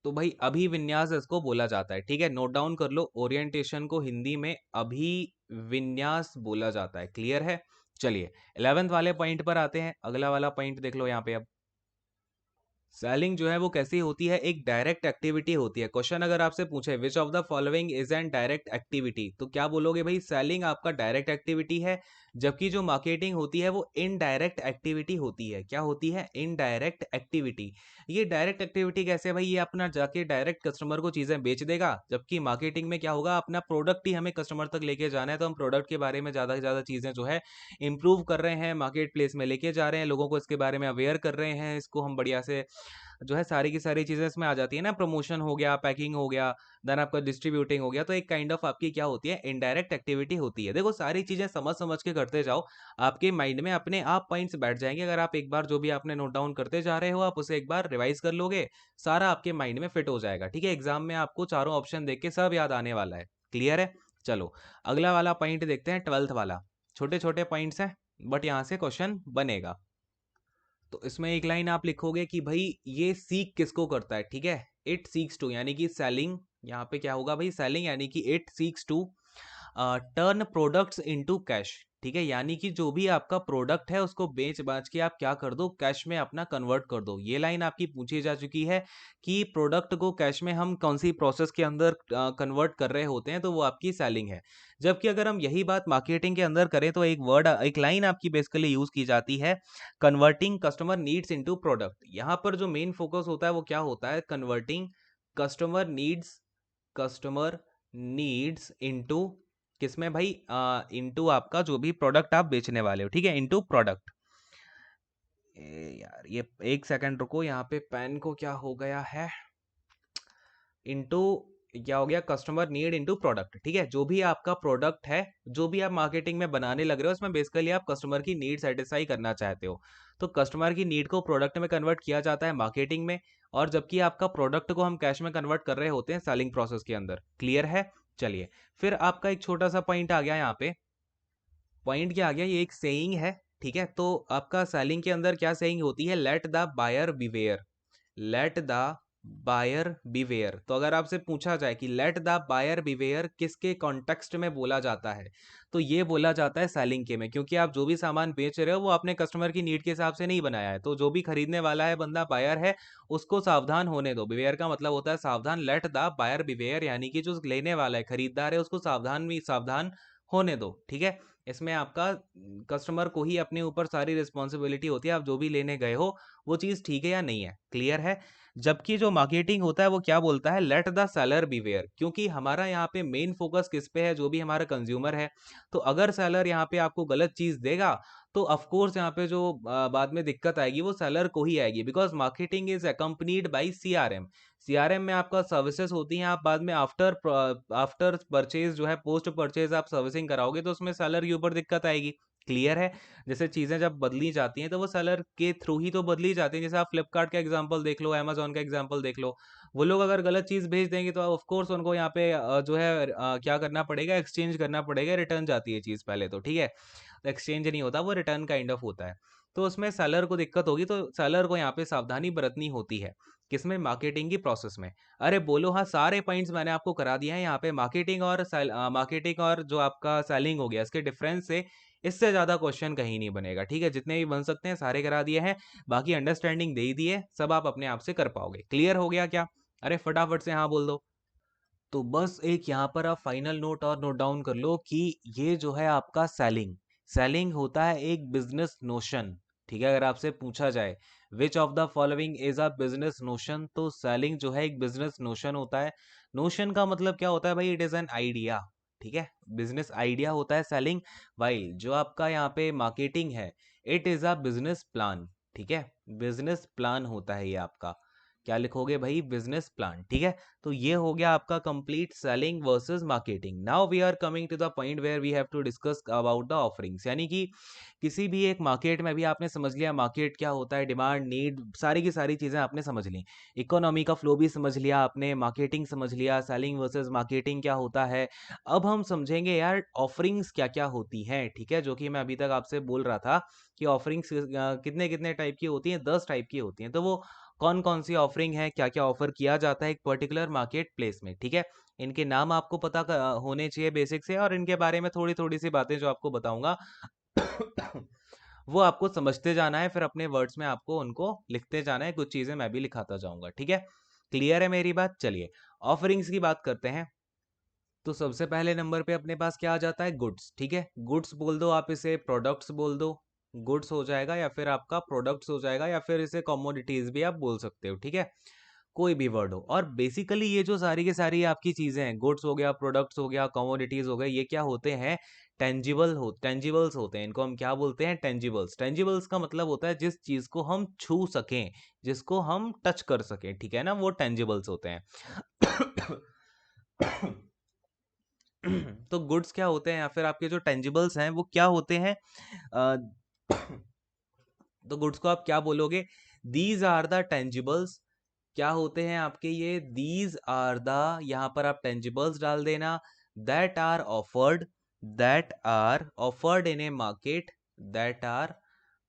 तो भाई अभिविन्यास इसको बोला जाता है, ठीक है, नोट डाउन कर लो, ओरिएंटेशन को हिंदी में अभिविन्यास बोला जाता है, क्लियर है। चलिए 11th वाले पॉइंट पर आते हैं। अगला वाला पॉइंट देख लो यहाँ पे। अब सेलिंग जो है वो कैसी होती है, एक डायरेक्ट एक्टिविटी होती है। क्वेश्चन अगर आपसे पूछे विच of the following is an direct activity, तो क्या बोलोगे भाई, सेलिंग आपका डायरेक्ट एक्टिविटी है, जबकि जो मार्केटिंग होती है वो इनडायरेक्ट एक्टिविटी होती है। क्या होती है, इनडायरेक्ट एक्टिविटी। ये डायरेक्ट एक्टिविटी कैसे भाई, ये अपना जाके डायरेक्ट कस्टमर को चीजें बेच देगा, जबकि मार्केटिंग में क्या होगा, अपना प्रोडक्ट ही हमें कस्टमर तक लेके जाना है, तो हम प्रोडक्ट के बारे में ज्यादा से ज्यादा चीजें जो है इंप्रूव कर रहे हैं, मार्केट प्लेस में लेके जा रहे हैं, लोगों को इसके बारे में अवेयर कर रहे हैं, इसको हम बढ़िया से जो है, सारी की सारी चीजें इसमें आ जाती है ना, प्रमोशन हो गया, पैकिंग हो गया, देन आपका डिस्ट्रीब्यूटिंग हो गया, तो एक काइंड ऑफ आपकी क्या होती है, इनडायरेक्ट एक्टिविटी होती है। देखो सारी चीजें समझ समझ के करते जाओ, आपके माइंड में अपने आप पॉइंट्स बैठ जाएंगे। अगर आप एक बार जो भी आपने नोट डाउन करते जा रहे हो, आप उसे एक बार रिवाइज कर लोगे, सारा आपके माइंड में फिट हो जाएगा, ठीक है। एग्जाम में आपको चारों ऑप्शन देख के सब याद आने वाला है, क्लियर है। चलो अगला वाला पॉइंट देखते हैं, 12th वाला। छोटे छोटे पॉइंट्स हैं, बट यहाँ से क्वेश्चन बनेगा। तो इसमें एक लाइन आप लिखोगे कि भाई ये सीक किसको करता है, ठीक है, इट सीक्स टू, यानी कि सेलिंग, यहाँ पे क्या होगा भाई, सेलिंग, यानी कि it seeks to turn products into cash, ठीक है, यानी कि जो भी आपका प्रोडक्ट है उसको बेच बाच के आप क्या कर दो, कैश में अपना कन्वर्ट कर दो। ये लाइन आपकी पूछी जा चुकी है कि प्रोडक्ट को कैश में हम कौन सी प्रोसेस के अंदर कन्वर्ट कर रहे होते हैं, तो वो आपकी सेलिंग है। जबकि अगर हम यही बात मार्केटिंग के अंदर करें, तो एक वर्ड, एक लाइन आपकी बेसिकली यूज की जाती है, converting customer needs into product. यहाँ पर जो मेन फोकस होता है वो क्या होता है, converting customer needs, customer needs into किसमें भाई, इनटू आपका जो भी प्रोडक्ट आप बेचने वाले हो, ठीक है, इनटू प्रोडक्ट। यार ये एक सेकंड रुको, यहाँ पे पेन को क्या हो गया है, इनटू क्या हो गया, कस्टमर नीड इनटू प्रोडक्ट, ठीक है। जो भी आपका प्रोडक्ट है, जो भी आप मार्केटिंग में बनाने लग रहे हो, उसमें बेसिकली आप कस्टमर की नीड सेटिस्फाई करना चाहते हो, तो कस्टमर की नीड को प्रोडक्ट में कन्वर्ट किया जाता है मार्केटिंग में। और जबकि आपका प्रोडक्ट को हम कैश में कन्वर्ट कर रहे होते हैं सेलिंग प्रोसेस के अंदर, क्लियर है। चलिए फिर आपका एक छोटा सा पॉइंट आ गया यहाँ पे, पॉइंट क्या आ गया, ये एक सेइंग है, ठीक है। तो आपका सेलिंग के अंदर क्या सेइंग होती है, let the buyer beware, let the buyer beware. तो अगर आपसे पूछा जाए कि लेट द बायर बिवेयर किसके कॉन्टेक्स्ट में बोला जाता है, तो ये बोला जाता है सेलिंग के में, क्योंकि आप जो भी सामान बेच रहे हो वो अपने कस्टमर की नीड के हिसाब से नहीं बनाया है, तो जो भी खरीदने वाला है बंदा, बायर है, उसको सावधान होने दो। बिवेयर का मतलब होता है सावधान, लेट द बायर बिवेयर, यानी कि जो लेने वाला है, खरीदार है, उसको सावधान होने दो, ठीक है। इसमें आपका कस्टमर को ही अपने ऊपर सारी रिस्पॉन्सिबिलिटी होती है, आप जो भी लेने गए हो वो चीज़ ठीक है या नहीं है, क्लियर है। जबकि जो मार्केटिंग होता है वो क्या बोलता है, लेट द सेलर बीवेयर, क्योंकि हमारा यहाँ पे मेन फोकस किस पे है, जो भी हमारा कंज्यूमर है। तो अगर सेलर यहाँ पे आपको गलत चीज देगा, तो ऑफ कोर्स यहाँ पे जो बाद में दिक्कत आएगी वो सेलर को ही आएगी, because marketing is accompanied by CRM. CRM में आपका सर्विसेज होती हैं, आप बाद में आफ्टर आफ्टर परचेज जो है, पोस्ट परचेज आप सर्विसिंग कराओगे, तो उसमें सेलर के ऊपर दिक्कत आएगी, क्लियर है। जैसे चीजें जब बदली जाती हैं तो वो सेलर के थ्रू ही तो बदली जाती हैं, जैसे आप फ्लिपकार्ट का एग्जांपल देख लो, अमेजोन का एग्जांपल देख लो, वो लोग अगर गलत चीज़ भेज देंगे तो ऑफ कोर्स उनको यहाँ पे जो है क्या करना पड़ेगा, एक्सचेंज करना पड़ेगा, रिटर्न जाती है चीज़ पहले तो, ठीक है। तो एक्सचेंज नहीं होता, वो रिटर्न काइंड ऑफ होता है। तो उसमें सेलर को दिक्कत होगी, तो सेलर को यहाँ पे सावधानी बरतनी होती है। किसमें? मार्केटिंग की प्रोसेस में। अरे बोलो हाँ, सारे पॉइंट्स मैंने आपको करा दिए हैं यहाँ पे। मार्केटिंग और जो आपका सेलिंग हो गया, इसके डिफरेंस से इससे ज़्यादा क्वेश्चन कहीं नहीं बनेगा, ठीक है। जितने भी बन सकते हैं सारे करा दिए हैं, बाकी अंडरस्टैंडिंग दे ही दी है, सब आप अपने आप से कर पाओगे। क्लियर हो गया क्या? अरे फटाफट से हाँ बोल दो। तो बस एक यहाँ पर आप फाइनल नोट और नोट डाउन कर लो कि ये जो है आपका सेलिंग, सेलिंग होता है एक बिजनेस नोशन, ठीक है। अगर आपसे पूछा जाए विच of the following is a business notion, तो सेलिंग जो है एक बिजनेस नोशन होता है। नोशन का मतलब क्या होता है भाई? इट इज एन आइडिया, ठीक है। बिजनेस आइडिया होता है सेलिंग। वाइल जो आपका यहाँ पे मार्केटिंग है, it is a business plan, ठीक है। बिजनेस प्लान होता है ये आपका। क्या लिखोगे भाई? बिजनेस प्लान, ठीक है। तो ये हो गया आपका complete selling versus marketing. Now we are coming to the point where we have to discuss about the offerings, यानी कि किसी भी एक मार्केट में भी आपने समझ लिया मार्केट क्या होता है, डिमांड, नीड, सारी की सारी चीजें आपने समझ ली। इकोनॉमी का फ्लो भी समझ लिया आपने, मार्केटिंग समझ लिया, सेलिंग वर्सेस मार्केटिंग क्या होता है। अब हम समझेंगे यार ऑफरिंग्स क्या क्या होती हैं, ठीक है। जो कि मैं अभी तक आपसे बोल रहा था कि ऑफरिंग्स कितने कितने टाइप की होती हैं, 10 टाइप की होती हैं। तो वो कौन कौन सी ऑफरिंग है, क्या क्या ऑफर किया जाता है एक पर्टिकुलर मार्केट प्लेस में, ठीक है। इनके नाम आपको पता होने चाहिए बेसिक से, और इनके बारे में थोड़ी थोड़ी सी बातें जो आपको बताऊंगा वो आपको समझते जाना है, फिर अपने वर्ड्स में आपको उनको लिखते जाना है। कुछ चीजें मैं भी लिखाता जाऊंगा, ठीक है। क्लियर है मेरी बात? चलिए ऑफरिंग्स की बात करते हैं। तो सबसे पहले नंबर पे अपने पास क्या आ जाता है? गुड्स, ठीक है। गुड्स बोल दो आप, इसे प्रोडक्ट्स बोल दो, गुड्स हो जाएगा, या फिर आपका प्रोडक्ट्स हो जाएगा, या फिर इसे कमोडिटीज भी आप बोल सकते हो, ठीक है। कोई भी वर्ड हो। और बेसिकली ये जो सारी की सारी आपकी चीजें हैं, गुड्स हो गया, प्रोडक्ट्स हो गया, कमोडिटीज हो गए, ये क्या होते हैं? टेंजिबल्स होते हैं। इनको हम क्या बोलते हैं? टेंजिबल्स। टेंजिबल्स का मतलब होता है जिस चीज को हम छू सकें, जिसको हम टच कर सकें, ठीक है ना, वो टेंजिबल्स होते हैं। तो गुड्स क्या होते हैं, या फिर आपके जो टेंजिबल्स हैं वो क्या होते हैं? अ, तो गुड्स को आप क्या बोलोगे? These are the tangibles. क्या होते हैं आपके ये? दीज आर द, यहां पर आप टेंजिबल्स डाल देना। That are offered, that are offered in a market, that are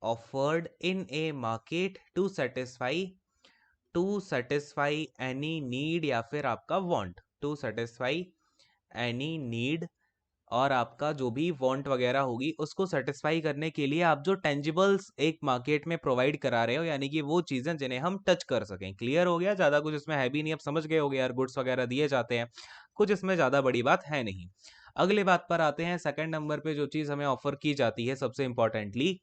offered in a market to satisfy any need, या फिर आपका want, to satisfy any need, और आपका जो भी वांट वगैरह होगी उसको सेटिस्फाई करने के लिए आप जो टेंजिबल्स एक मार्केट में प्रोवाइड करा रहे हो, यानी कि वो चीजें जिन्हें हम टच कर सकें। क्लियर हो गया? ज्यादा कुछ इसमें है भी नहीं, अब समझ गए होगे यार, गुड्स वगैरह दिए जाते हैं, कुछ इसमें ज्यादा बड़ी बात है नहीं। अगले बात पर आते हैं। सेकंड नंबर पे जो चीज हमें ऑफर की जाती है सबसे इंपॉर्टेंटली,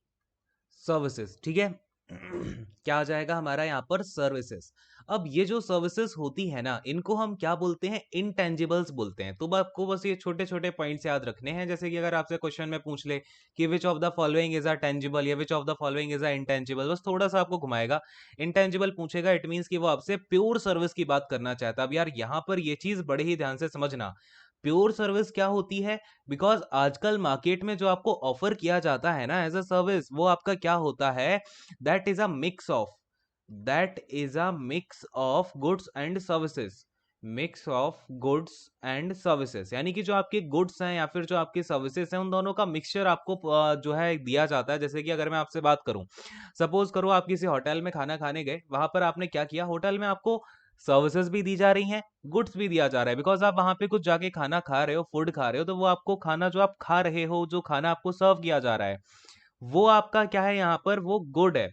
सर्विसेज, ठीक है। क्या आ जाएगा हमारा यहाँ पर? सर्विसेज। अब ये जो सर्विसेज होती है ना, इनको हम क्या बोलते हैं? इनटेंजिबल्स बोलते हैं। तो आपको बस ये छोटे छोटे पॉइंट्स याद रखने हैं। जैसे कि अगर आपसे क्वेश्चन में पूछ ले कि which of the following is a tangible, या which of the following is a intangible, बस थोड़ा सा आपको घुमाएगा। इंटेंजिबल पूछेगा, इट मीन्स कि वो आपसे प्योर सर्विस की बात करना चाहता है। अब यार यहाँ पर ये चीज बड़े ही ध्यान से समझना, प्योर सर्विस क्या होती है। बिकॉज आजकल मार्केट में जो आपको ऑफर किया जाता है ना एज अ सर्विस, वो आपका क्या होता है? That is a mix of, that is a mix of goods and services, mix of goods and services, यानी कि जो आपके गुड्स हैं या फिर जो आपकी सर्विसेज हैं, उन दोनों का मिक्सचर आपको जो है दिया जाता है। जैसे कि अगर मैं आपसे बात करूं, सपोज करो आप किसी होटल में खाना खाने गए, वहां पर आपने क्या किया? होटल में आपको सर्विसेज भी दी जा रही हैं, गुड्स भी दिया जा रहा है। बिकॉज आप वहां पे कुछ जाके खाना खा रहे हो, फूड खा रहे हो, तो वो आपको खाना जो आप खा रहे हो, जो खाना आपको सर्व किया जा रहा है, वो आपका क्या है यहाँ पर? वो गुड है,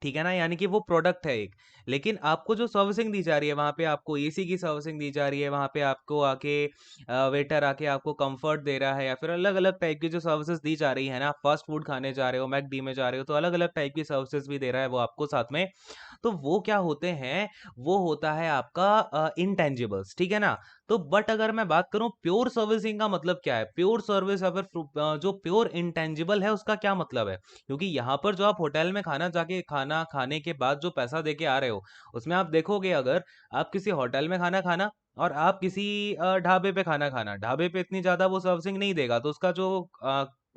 ठीक है ना, यानी कि वो प्रोडक्ट है एक। लेकिन आपको जो सर्विसिंग दी जा रही है, वहां पे आपको एसी की सर्विसिंग दी जा रही है, वहां पे आपको आके वेटर आके आपको कंफर्ट दे रहा है, या फिर अलग अलग टाइप की जो सर्विसेज दी जा रही है ना, फास्ट फूड खाने जा रहे हो, मैकडी में जा रहे हो, तो अलग अलग टाइप की सर्विसेज भी दे रहा है वो आपको साथ में। तो वो क्या होते हैं? वो होता है आपका इनटेंजिबल्स, ठीक है ना। तो बट अगर मैं बात करूं प्योर सर्विसिंग का मतलब क्या है, प्योर सर्विस या फिर जो प्योर इंटेंजिबल है उसका क्या मतलब है? क्योंकि यहाँ पर जो आप होटल में खाना जाके खाना खाने के बाद जो पैसा दे के आ रहे हो, उसमें आप देखोगे, अगर आप किसी होटल में खाना खाना और आप किसी ढाबे पे खाना खाना, ढाबे पे इतनी ज्यादा वो सर्विसिंग नहीं देगा, तो उसका जो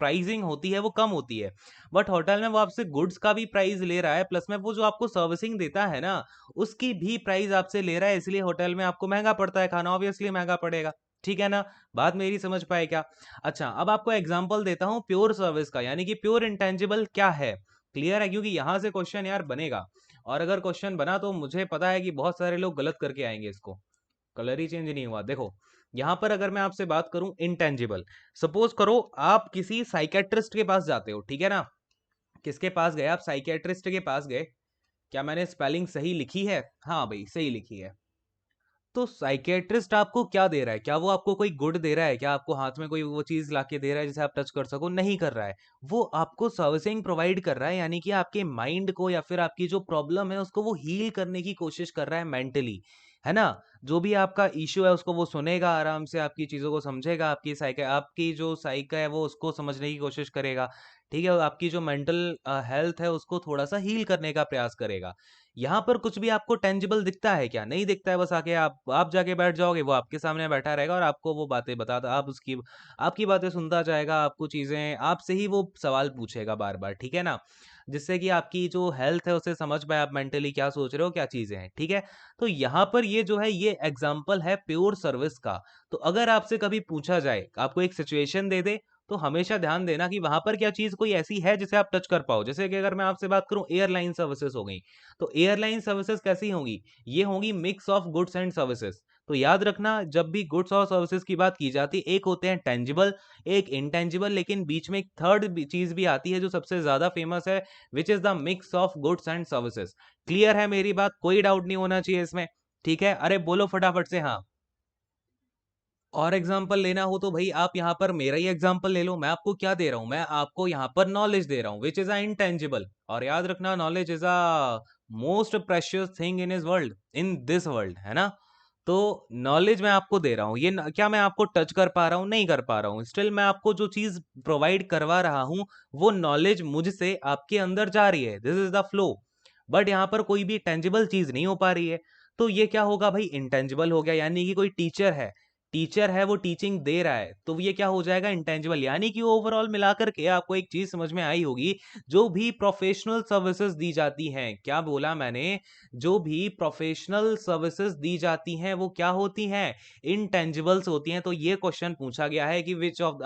प्राइसिंग होती है वो कम होती है, बट होटल में वो आपसे गुड्स का भी प्राइस ले रहा है, प्लस में वो जो आपको सर्विसिंग देता है ना उसकी भी प्राइस आपसे ले रहा है, इसलिए होटल में आपको महंगा पड़ता है खाना, ऑब्वियसली महंगा पड़ेगा। ठीक है ना, बात मेरी समझ पाए क्या? अच्छा, अब आपको एग्जांपल देता हूँ प्योर सर्विस का, यानी कि प्योर इंटेंजिबल क्या है। क्लियर है, क्योंकि यहां से क्वेश्चन यार बनेगा, और अगर क्वेश्चन बना तो मुझे पता है कि बहुत सारे लोग गलत करके आएंगे इसको। कलर ही चेंज नहीं हुआ, देखो यहां पर अगर मैं आपसे बात करूं इंटेंजिबल, सपोज करो आप किसी साइकेट्रिस्ट के पास जाते हो, ठीक है ना। किसके पास गए आप? साइकेट्रिस्ट के पास गए। क्या मैंने स्पेलिंग सही लिखी है? हाँ भाई सही लिखी है। तो साइकेट्रिस्ट आपको क्या दे रहा है? क्या वो आपको कोई गुड दे रहा है? क्या आपको हाथ में कोई वो चीज लाके दे रहा है जिसे आप टच कर सको? नहीं कर रहा है। वो आपको सर्विसिंग प्रोवाइड कर रहा है, यानी कि आपके माइंड को या फिर आपकी जो प्रॉब्लम है उसको वो हील करने की कोशिश कर रहा है मेंटली, है ना। जो भी आपका इश्यू है उसको वो सुनेगा आराम से, आपकी चीजों को समझेगा, आपकी जो साइक है वो उसको समझने की कोशिश करेगा। ठीक है, आपकी जो मेंटल हेल्थ है उसको थोड़ा सा हील करने का प्रयास करेगा। यहाँ पर कुछ भी आपको टेंजिबल दिखता है क्या? नहीं दिखता है। बस आके आप जाके बैठ जाओगे, वो आपके सामने बैठा रहेगा और आपको वो बातें बताता, आप उसकी आपकी बातें सुनता जाएगा, आपको चीजें आपसे ही वो सवाल पूछेगा बार बार, ठीक है ना। जिससे कि आपकी जो हेल्थ है उसे समझ पाए, आप मेंटली क्या सोच रहे हो, क्या चीजें हैं, ठीक है। तो यहाँ पर ये जो है ये एग्जाम्पल है प्योर सर्विस का। तो अगर आपसे कभी पूछा जाए, आपको एक सिचुएशन दे दे, तो हमेशा ध्यान देना कि वहां पर क्या चीज कोई ऐसी है जिसे आप टच कर पाओ। जैसे कि अगर मैं आपसे बात करूं एयरलाइन सर्विसेज हो गई, तो एयरलाइन सर्विसेज कैसी होंगी? ये होंगी mix of goods and services. तो याद रखना, जब भी गुड्स और सर्विसेज की बात की जाती है, एक होते हैं टेंजिबल, एक इंटेंजिबल, लेकिन बीच में एक थर्ड चीज भी आती है जो सबसे ज्यादा फेमस है, which is the mix of goods and services. Clear है मेरी बात? कोई डाउट नहीं होना चाहिए इसमें, ठीक है। अरे बोलो फटाफट से हाँ। और एग्जाम्पल लेना हो तो भाई आप यहाँ पर मेरा ही एग्जाम्पल ले लो। मैं आपको क्या दे रहा हूँ? मैं आपको यहाँ पर नॉलेज दे रहा हूँ, विच इज अ इंटेंजिबल। और याद रखना, knowledge is a most precious thing in इस वर्ल्ड, इन दिस वर्ल्ड, है ना। तो नॉलेज मैं आपको दे रहा हूँ, क्या मैं आपको टच कर पा रहा हूँ? नहीं कर पा रहा हूँ। स्टिल मैं आपको जो चीज प्रोवाइड करवा रहा हूँ वो नॉलेज मुझसे आपके अंदर जा रही है, this is the flow. But यहाँ पर कोई भी टेंजिबल चीज नहीं हो पा रही है। तो ये क्या होगा भाई? इंटेंजिबल हो गया। यानी कि कोई टीचर है वो टीचिंग दे रहा है, तो ये क्या हो जाएगा? इंटेंजिबल। यानी कि ओवरऑल मिलाकर के आपको एक चीज समझ में आई होगी, जो भी प्रोफेशनल सर्विसेज दी जाती हैं, क्या बोला मैंने? जो भी प्रोफेशनल सर्विसेज दी जाती हैं वो क्या होती हैं? इंटेंजिबल्स होती हैं। तो ये क्वेश्चन पूछा गया है कि विच ऑफ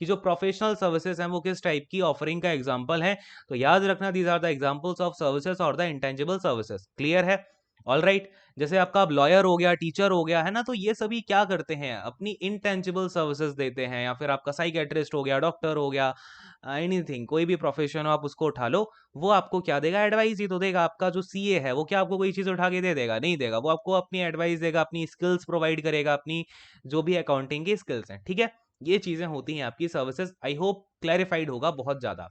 कि जो प्रोफेशनल सर्विसेज हैं वो किस टाइप की ऑफरिंग का एग्जांपल है। तो याद रखना, these are the examples of services और द इंटेंजिबल सर्विसेज। क्लियर है? All right. जैसे आपका अब लॉयर हो गया, टीचर हो गया, है ना, तो ये सभी क्या करते हैं? अपनी इंटेंजिबल सर्विसेज देते हैं। या फिर आपका साइकेट्रिस्ट हो गया, डॉक्टर हो गया, एनीथिंग, कोई भी प्रोफेशन हो आप उसको उठा लो, वो आपको क्या देगा? एडवाइस ही तो देगा। आपका जो सीए है वो क्या आपको कोई चीज उठा के दे देगा? नहीं देगा। वो आपको अपनी एडवाइस देगा, अपनी स्किल्स प्रोवाइड करेगा, अपनी जो भी अकाउंटिंग की स्किल्स हैं, ठीक है। ये चीजें होती हैं आपकी सर्विसेज। आई होप क्लैरिफाइड होगा बहुत ज्यादा।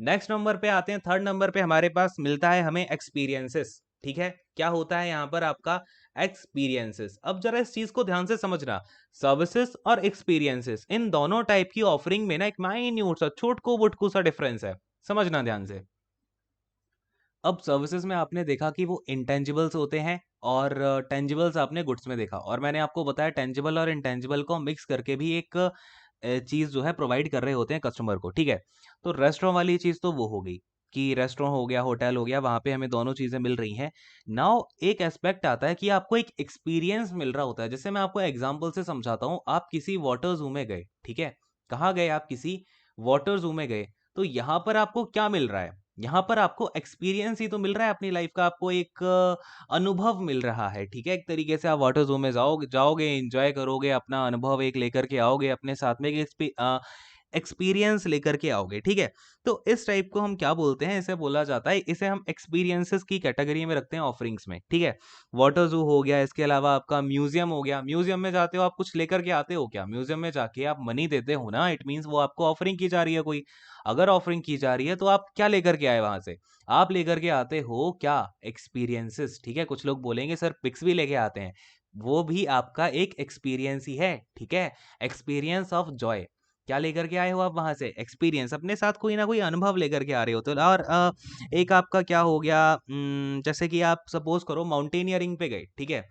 नेक्स्ट नंबर पे आते हैं, थर्ड नंबर पे हमारे पास मिलता है हमें एक्सपीरियंसेस। ठीक है, क्या होता है यहाँ पर आपका? एक्सपीरियंसेस। अब जरा इस चीज को ध्यान से समझना, सर्विसेज और एक्सपीरियंसेस, इन दोनों टाइप की ऑफरिंग में ना एक माइन्यूट सा छोटको बुटकू सा डिफरेंस है। समझना ध्यान से। अब सर्विसेज में आपने देखा कि वो इंटेंजिबल्स होते हैं, और टेंजिबल्स आपने गुड्स में देखा, और मैंने आपको बताया टेंजिबल और इंटेंजिबल को मिक्स करके भी एक चीज जो है प्रोवाइड कर रहे होते हैं कस्टमर को, ठीक है। तो रेस्टोरेंट वाली चीज तो वो हो गई कि रेस्टोरेंट हो गया, होटल हो गया, वहां पे हमें दोनों चीजें मिल रही हैं। नाउ एक एस्पेक्ट आता है कि आपको एक एक्सपीरियंस मिल रहा होता है। जैसे मैं आपको एग्जांपल से समझाता हूँ, आप किसी वाटर जू में गए, ठीक है। कहाँ गए आप? किसी वाटर जू में गए। तो यहाँ पर आपको क्या मिल रहा है? यहाँ पर आपको एक्सपीरियंस ही तो मिल रहा है अपनी लाइफ का, आपको एक अनुभव मिल रहा है, ठीक है। एक तरीके से आप वाटर जू में जाओगे, एंजॉय करोगे, अपना अनुभव एक लेकर के आओगे, अपने साथ में एक एक्सपीरियंस लेकर के आओगे, ठीक है। तो इस टाइप को हम क्या बोलते हैं? इसे बोला जाता है, इसे हम एक्सपीरियंसेस की कैटेगरी में रखते हैं ऑफरिंग्स में, ठीक है। वाटर जू हो गया, इसके अलावा आपका म्यूजियम हो गया। म्यूजियम में जाते हो आप, कुछ लेकर के आते हो क्या? म्यूजियम में जाके आप मनी देते हो ना, इट मीन्स वो आपको ऑफरिंग की जा रही है कोई। अगर ऑफरिंग की जा रही है तो आप क्या लेकर के आए वहां से? आप लेकर के आते हो क्या? एक्सपीरियंसेस, ठीक है। कुछ लोग बोलेंगे सर पिक्स भी लेके आते हैं, वो भी आपका एक एक्सपीरियंस ही है, ठीक है। Experience of Joy. क्या लेकर के आए हो आप वहां से? एक्सपीरियंस, अपने साथ कोई ना कोई अनुभव लेकर के आ रहे हो। तो और एक आपका क्या हो गया, जैसे कि आप सपोज करो माउंटेनियरिंग पे गए, ठीक है।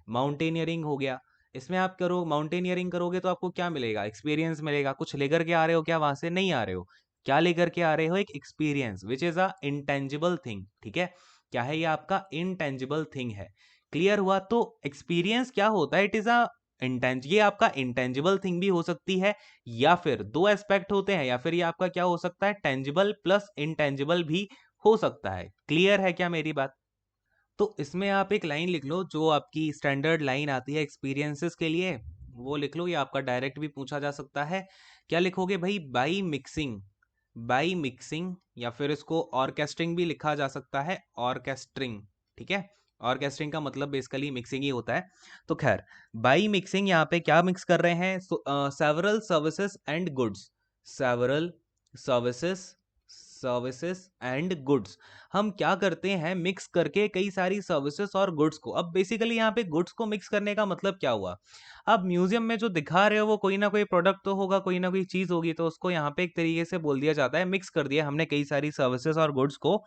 माउंटेनियरिंग हो गया, इसमें आप करो माउंटेनियरिंग करोगे तो आपको क्या मिलेगा? एक्सपीरियंस मिलेगा। कुछ लेकर के आ रहे हो क्या वहां से? नहीं आ रहे हो। क्या लेकर के आ रहे हो? एक experience which is a intangible thing. ठीक है, क्या है ये? आपका इंटेंजिबल थिंग है। क्लियर हुआ? तो एक्सपीरियंस क्या होता है? इट इज अ इंटेंज ये आपका इंटेंजिबल थिंग भी हो सकती है, या फिर दो एस्पेक्ट होते हैं, या फिर ये आपका क्या हो सकता है? टेंजिबल प्लस इंटेंजिबल भी हो सकता है। क्लियर है क्या मेरी बात? तो इसमें आप एक लाइन लिख लो जो आपकी स्टैंडर्ड लाइन आती है एक्सपीरियंसेस के लिए, वो लिख लो। ये आपका डायरेक्ट भी पूछा जा सकता है। क्या लिखोगे भाई? By mixing. बाई मिक्सिंग, या फिर इसको ऑर्केस्ट्रिंग भी लिखा जा सकता है, ऑर्केस्ट्रिंग। ठीक है, ऑर्केस्ट्रिंग का मतलब बेसिकली मिक्सिंग ही होता है। तो खैर, बाई मिक्सिंग यहाँ पे क्या मिक्स कर रहे हैं? Several services and goods. Several services, services and goods. हम क्या करते हैं? मिक्स करके कई सारी सर्विसेज और गुड्स को। अब बेसिकली यहाँ पे गुड्स को मिक्स करने का मतलब क्या हुआ? अब म्यूजियम में जो दिखा रहे हो वो कोई ना कोई प्रोडक्ट तो होगा, कोई ना कोई चीज होगी, तो उसको यहाँ पे एक तरीके से बोल दिया जाता है, मिक्स कर दिया हमने कई सारी सर्विसेज और गुड्स को।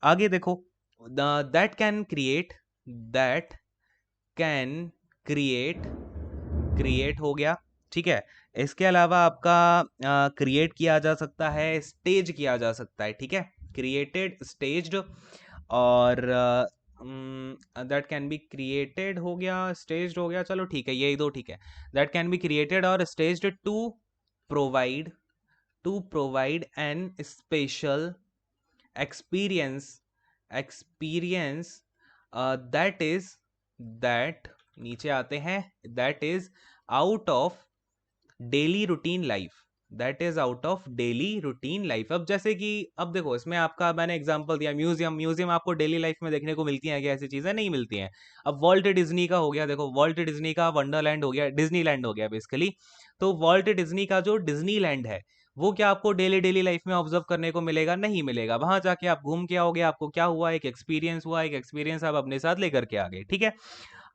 आगे देखो, that can create, that can create, create हो गया। ठीक है, इसके अलावा आपका क्रिएट किया जा सकता है, स्टेज किया जा सकता है। ठीक है, क्रिएटेड, स्टेज्ड, और दैट कैन बी क्रिएटेड हो गया, स्टेज्ड हो गया। चलो ठीक है, यही दो ठीक है। दैट कैन बी क्रिएटेड और staged provide to provide an special experience, experience that is, that, नीचे आते हैं, that is out of daily routine life, that is out of daily routine life. अब जैसे कि, अब देखो इसमें आपका मैंने एग्जांपल दिया म्यूजियम। म्यूजियम आपको डेली लाइफ में देखने को मिलती हैं क्या? ऐसी चीजें नहीं मिलती हैं। अब वॉल्ट डिज्नी का हो गया, देखो वॉल्ट डिज्नी का वंडरलैंड हो गया, डिज्नीलैंड हो गया बेसिकली। तो वॉल्ट डिज्नी का जो डिज्नीलैंड है, वो क्या आपको डेली डेली लाइफ में ऑब्जर्व करने को मिलेगा? नहीं मिलेगा। वहां जाके आप घूम के आओगे, आपको क्या हुआ? एक एक्सपीरियंस हुआ, एक एक्सपीरियंस आप अपने साथ लेकर के आ गए। ठीक है,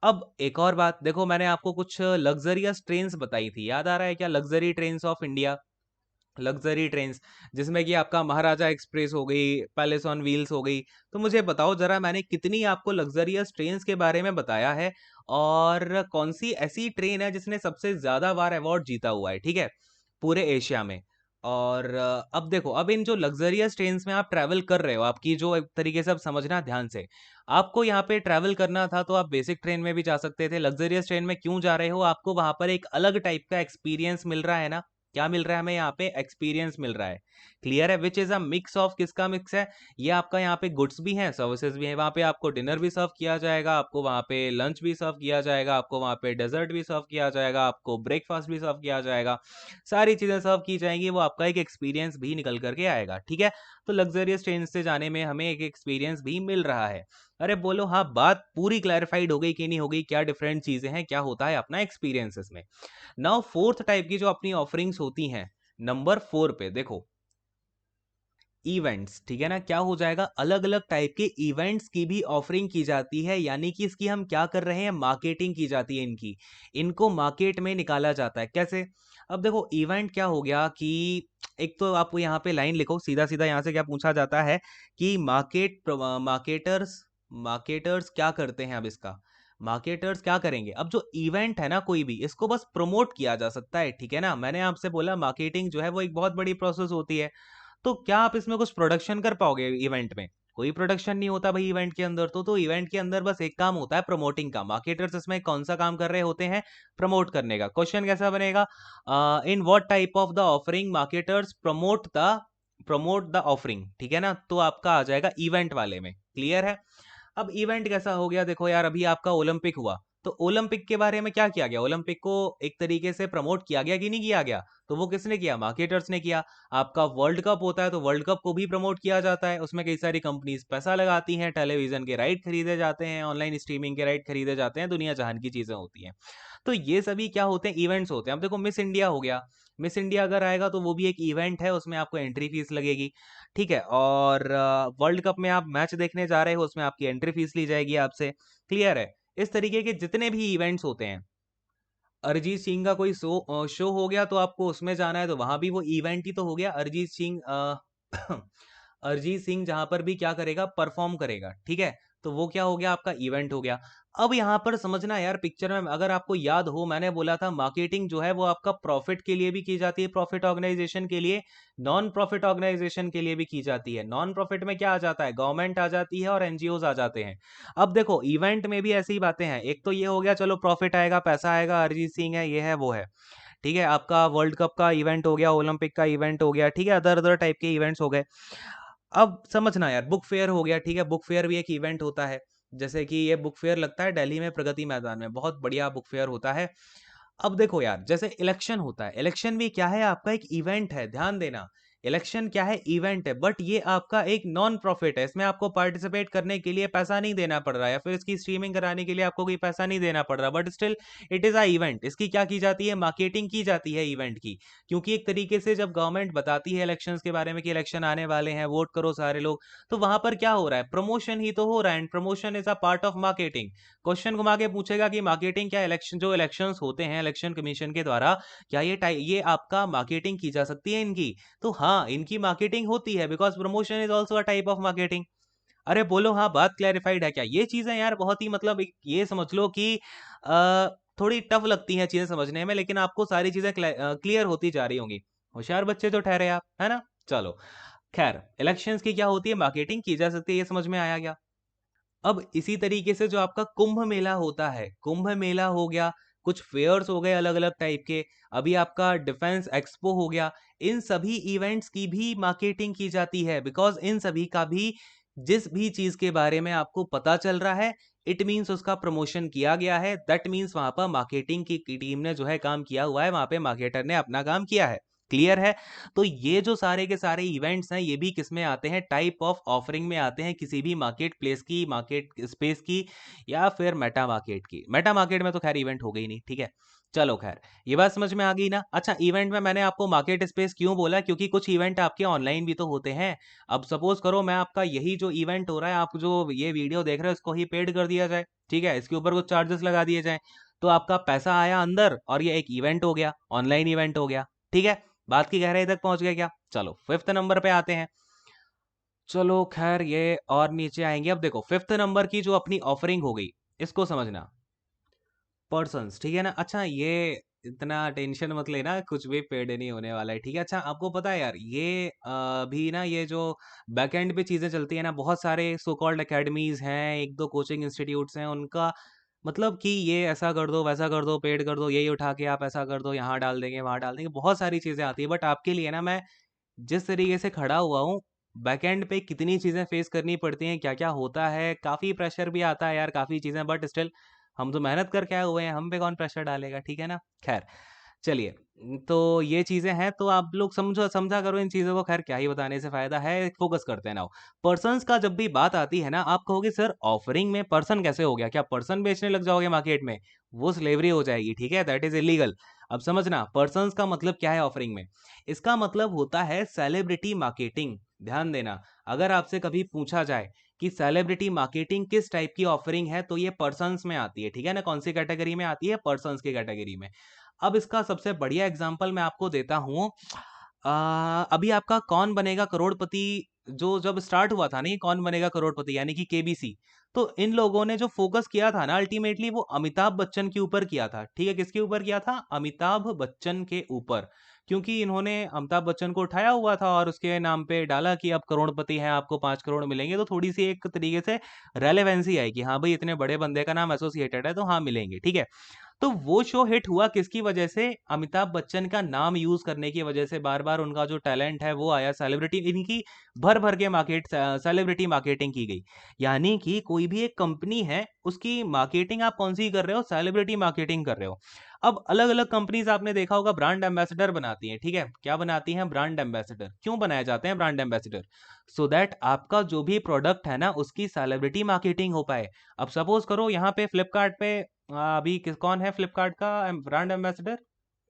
अब एक और बात देखो, मैंने आपको कुछ लग्जरियस ट्रेन्स बताई थी, याद आ रहा है क्या? Luxury trains of India, luxury trains, जिसमें कि आपका महाराजा एक्सप्रेस हो गई, पैलेस ऑन व्हील्स हो गई। तो मुझे बताओ जरा, मैंने कितनी आपको लग्जरियस ट्रेन्स के बारे में बताया है, और कौन सी ऐसी ट्रेन है जिसने सबसे ज्यादा बार अवार्ड जीता हुआ है? ठीक है, पूरे एशिया में। और अब देखो, अब इन जो लग्जरियस ट्रेन्स में आप ट्रैवल कर रहे हो, आपकी जो एक तरीके से अब समझना ध्यान से, आपको यहाँ पे ट्रैवल करना था तो आप बेसिक ट्रेन में भी जा सकते थे। लग्जरियस ट्रेन में क्यों जा रहे हो? आपको वहां पर एक अलग टाइप का एक्सपीरियंस मिल रहा है ना। क्या मिल रहा है हमें? यहाँ पे एक्सपीरियंस मिल रहा है। क्लियर है? Which is a mix of, किसका मिक्स है? ये आपका यहाँ पे गुड्स भी हैं, सर्विसेज भी हैं। वहाँ पे आपको डिनर भी सर्व किया जाएगा, आपको वहाँ पे लंच भी सर्व किया जाएगा, आपको वहाँ पे डेजर्ट भी सर्व किया जाएगा, आपको ब्रेकफास्ट भी सर्व किया जाएगा। सारी चीजें सर्व की जाएंगी, वो आपका एक एक्सपीरियंस भी निकल करके आएगा। ठीक है, तो लग्जरियस ट्रेन से जाने में हमें एक एक्सपीरियंस भी मिल रहा है। अरे बोलो हाँ, बात पूरी क्लैरिफाइड हो गई कि नहीं हो गई? क्या डिफरेंट चीजें हैं, क्या होता है अपना एक्सपीरियंसेस में। नाउ फोर्थ टाइप की जो अपनी ऑफरिंग्स होती हैं, नंबर 4 पे देखो, इवेंट्स। ठीक है ना, क्या हो जाएगा? अलग अलग टाइप के इवेंट्स की भी ऑफरिंग की जाती है, यानी कि इसकी हम क्या कर रहे हैं? मार्केटिंग की जाती है इनकी, इनको मार्केट में निकाला जाता है। कैसे? अब देखो, इवेंट क्या हो गया कि एक तो आप यहाँ पे लाइन लिखो, सीधा सीधा यहाँ से क्या पूछा जाता है कि मार्केटर्स, मार्केटर्स क्या करते हैं? अब इसका मार्केटर्स क्या करेंगे? अब जो इवेंट है ना, कोई भी, इसको बस प्रमोट किया जा सकता है। ठीक है ना, मैंने आपसे बोला मार्केटिंग जो है वो एक बहुत बड़ी प्रोसेस होती है। तो क्या आप इसमें कुछ प्रोडक्शन कर पाओगे इवेंट में? कोई प्रोडक्शन नहीं होता भाई इवेंट के अंदर। तो इवेंट के अंदर बस एक काम होता है प्रमोटिंग का। मार्केटर्स इसमें कौन सा काम कर रहे होते हैं? प्रमोट करने का। क्वेश्चन कैसा बनेगा? In what type of the offering marketers promote the offering. ठीक है ना, तो आपका आ जाएगा इवेंट वाले में। क्लियर है? अब इवेंट कैसा हो गया? देखो यार, अभी आपका ओलंपिक हुआ, तो ओलंपिक के बारे में क्या किया गया? ओलंपिक को एक तरीके से प्रमोट किया गया कि नहीं किया गया? तो वो किसने किया? मार्केटर्स ने किया। आपका वर्ल्ड कप होता है, तो वर्ल्ड कप को भी प्रमोट किया जाता है, उसमें कई सारी कंपनीज पैसा लगाती हैं, टेलीविजन के राइट खरीदे जाते हैं, ऑनलाइन स्ट्रीमिंग के राइट खरीदे जाते हैं, दुनिया जहान की चीजें होती हैं। तो ये सभी क्या होते हैं? इवेंट्स होते हैं। अब देखो, मिस इंडिया हो गया, मिस इंडिया अगर आएगा तो वो भी एक इवेंट है, उसमें आपको एंट्री फीस लगेगी। ठीक है, और वर्ल्ड कप में आप मैच देखने जा रहे हो, उसमें आपकी एंट्री फीस ली जाएगी आपसे। क्लियर है? इस तरीके के जितने भी इवेंट्स होते हैं, अरिजीत सिंह का कोई शो हो गया तो आपको उसमें जाना है, तो वहां भी वो इवेंट ही तो हो गया। अरिजीत सिंह अरिजीत सिंह जहां पर भी क्या करेगा? परफॉर्म करेगा। ठीक है, तो वो क्या हो गया, आपका इवेंट हो गया। अब यहाँ पर समझना यार, पिक्चर में अगर आपको याद हो, मैंने बोला था मार्केटिंग जो है वो आपका प्रॉफिट के लिए भी की जाती है, प्रॉफिट ऑर्गेनाइजेशन के लिए, नॉन प्रॉफिट ऑर्गेनाइजेशन के लिए भी की जाती है। नॉन प्रॉफिट में क्या आ जाता है, गवर्नमेंट आ जाती है और एनजीओज आ जाते हैं। अब देखो इवेंट में भी ऐसी ही बातें हैं, एक तो ये हो गया चलो प्रॉफिट आएगा, पैसा आएगा, अरिजीत सिंह है, ये है वो है, ठीक है, आपका वर्ल्ड कप का इवेंट हो गया, ओलंपिक का इवेंट हो गया, ठीक है, अदर अदर टाइप के इवेंट्स हो गए। अब समझना यार, बुक फेयर हो गया, ठीक है, बुक फेयर भी एक इवेंट होता है। जैसे कि ये बुक फेयर लगता है दिल्ली में प्रगति मैदान में, बहुत बढ़िया बुक फेयर होता है। अब देखो यार, जैसे इलेक्शन होता है, इलेक्शन भी क्या है, आपका एक इवेंट है, ध्यान देना। इलेक्शन क्या है, इवेंट है, बट ये आपका एक नॉन प्रॉफिट है, इसमें आपको पार्टिसिपेट करने के लिए पैसा नहीं देना पड़ रहा है, या फिर इसकी स्ट्रीमिंग कराने के लिए आपको कोई पैसा नहीं देना पड़ रहा, but still it is a event. इसकी क्या की जाती है, मार्केटिंग की जाती है इवेंट की। क्योंकि एक तरीके से जब गवर्नमेंट बताती है इलेक्शंस के बारे में कि इलेक्शन आने वाले हैं, वोट करो सारे लोग, तो वहां पर क्या हो रहा है, प्रमोशन ही तो हो रहा है, and promotion is a part of marketing. Question घुमा के पूछेगा कि मार्केटिंग क्या, इलेक्शन जो इलेक्शंस होते हैं इलेक्शन कमीशन के द्वारा, क्या ये आपका मार्केटिंग की जा सकती है इनकी? तो हाँ, इनकी मार्केटिंग होती है, because promotion is also a type of marketing. अरे बोलो हाँ, बात क्लैरिफाइड है क्या? ये चीजें यार बहुत ही मतलब ये समझ लो कि अ, थोड़ी टफ लगती हैं चीजें समझने में, लेकिन आपको सारी चीजें क्लियर होती जा रही होंगी। होशियार बच्चे तो ठहरे आप, है ना? चलो, खैर, इलेक्शंस की क्या होती है, मार्केटिंग की जा सकती है, ये समझ में आया गया। अब इसी तरीके से जो आपका कुंभ मेला होता है, कुंभ मेला हो गया, कुछ फेयर्स हो गए अलग अलग टाइप के, अभी आपका डिफेंस एक्सपो हो गया, इन सभी इवेंट्स की भी मार्केटिंग की जाती है, बिकॉज इन सभी का भी जिस भी चीज के बारे में आपको पता चल रहा है, इट मीन्स उसका प्रमोशन किया गया है, दैट मीन्स वहां पर मार्केटिंग की टीम ने जो है काम किया हुआ है, वहां पे मार्केटर ने अपना काम किया है। क्लियर है? तो ये जो सारे के सारे इवेंट्स हैं, ये भी किस में आते हैं, टाइप ऑफ ऑफरिंग में आते हैं, किसी भी मार्केट प्लेस की, मार्केट स्पेस की, या फिर मेटा मार्केट की। मेटा मार्केट में तो खैर इवेंट हो गई नहीं, ठीक है। चलो खैर, ये बात समझ में आ गई ना? अच्छा, इवेंट में मैंने आपको मार्केट स्पेस क्यों बोला, क्योंकि कुछ इवेंट आपके ऑनलाइन भी तो होते हैं। अब सपोज करो मैं आपका यही जो इवेंट हो रहा है, आप जो ये वीडियो देख रहे हो, इसको ही पेड कर दिया जाए, ठीक है, इसके ऊपर कुछ चार्जेस लगा दिए जाए, तो आपका पैसा आया अंदर और ये एक इवेंट हो गया, ऑनलाइन इवेंट हो गया, ठीक है। बात की गहराई तक पहुंच गए क्या? चलो फिफ्थ नंबर पे आते हैं। चलो खैर, ये और नीचे आएंगे। अब देखो फिफ्थ नंबर की जो अपनी ऑफरिंग हो गई, इसको समझना, पर्सन्स, ठीक है ना। अच्छा, ये इतना टेंशन मत लेना, कुछ भी पेड नहीं होने वाला है, ठीक है। अच्छा, आपको पता है यार, ये भी ना, ये जो बैकएंड पे चीजें चलती है ना, बहुत सारे सो कॉल्ड एकेडमीज हैं, एक दो कोचिंग इंस्टीट्यूट्स हैं, उनका मतलब कि ये ऐसा कर दो, वैसा कर दो, पेड कर दो, यही उठा के आप ऐसा कर दो, यहाँ डाल देंगे, वहां डाल देंगे, बहुत सारी चीजें आती है। बट आपके लिए ना, मैं जिस तरीके से खड़ा हुआ हूँ, बैकएंड पे कितनी चीजें फेस करनी पड़ती हैं, क्या क्या होता है, काफी प्रेशर भी आता है यार, काफी चीजें, बट स्टिल हम तो मेहनत करके आए हुए हैं, हम पे कौन प्रेशर डालेगा, ठीक है ना। खैर, चलिए, तो ये चीजें हैं, तो आप लोग समझो, समझा करो इन चीजों को। खैर, क्या ही बताने से फायदा है, फोकस करते हैं ना। पर्सन्स का जब भी बात आती है ना, आप कहोगे सर ऑफरिंग में पर्सन कैसे हो गया, क्या पर्सन बेचने लग जाओगे मार्केट में? वो स्लेवरी हो जाएगी, ठीक है, दैट इज इलीगल। अब समझना, पर्सन्स का मतलब क्या है ऑफरिंग में। इसका मतलब होता है सेलिब्रिटी मार्केटिंग। ध्यान देना, अगर आपसे कभी पूछा जाए कि सेलिब्रिटी मार्केटिंग किस टाइप की ऑफरिंग है, तो ये पर्सन्स में आती है, ठीक है ना। कौन सी कैटेगरी में आती है? पर्सन्स की कैटेगरी में। अब इसका सबसे बढ़िया एग्जांपल मैं आपको देता हूँ। अभी आपका कौन बनेगा करोड़पति जो जब स्टार्ट हुआ था, नहीं, कौन बनेगा करोड़पति यानी कि केबीसी, तो इन लोगों ने जो फोकस किया था ना, अल्टीमेटली वो अमिताभ बच्चन के ऊपर किया था, ठीक है। किसके ऊपर किया था? अमिताभ बच्चन के ऊपर। क्योंकि इन्होंने अमिताभ बच्चन को उठाया हुआ था और उसके नाम पे डाला कि आप करोड़पति हैं, आपको 5 करोड़ मिलेंगे, तो थोड़ी सी एक तरीके से रेलेवेंसी आई कि हाँ भाई, इतने बड़े बंदे का नाम एसोसिएटेड है, तो हाँ मिलेंगे, ठीक है। तो वो शो हिट हुआ किसकी वजह से? अमिताभ बच्चन का नाम यूज करने की वजह से, बार बार उनका जो टैलेंट है वो आया, सेलिब्रिटी इनकी भर भर के मार्केट, सेलिब्रिटी मार्केटिंग की गई। यानी कि कोई भी एक कंपनी है, उसकी मार्केटिंग आप कौन सी कर रहे हो? सेलिब्रिटी मार्केटिंग कर रहे हो। अब अलग अलग कंपनीज आपने देखा होगा ब्रांड एम्बेसडर बनाती हैं, ठीक है। क्या बनाती हैं? Brand ambassador. क्यों बनाए जाते हैं ब्रांड एम्बेसडर? सो दैट आपका जो भी प्रोडक्ट है ना, उसकी सेलिब्रिटी मार्केटिंग हो पाए। अब सपोज करो यहाँ पे फ्लिपकार्ट पे अभी कौन है फ्लिपकार्ट का ब्रांड एम्बेसडर?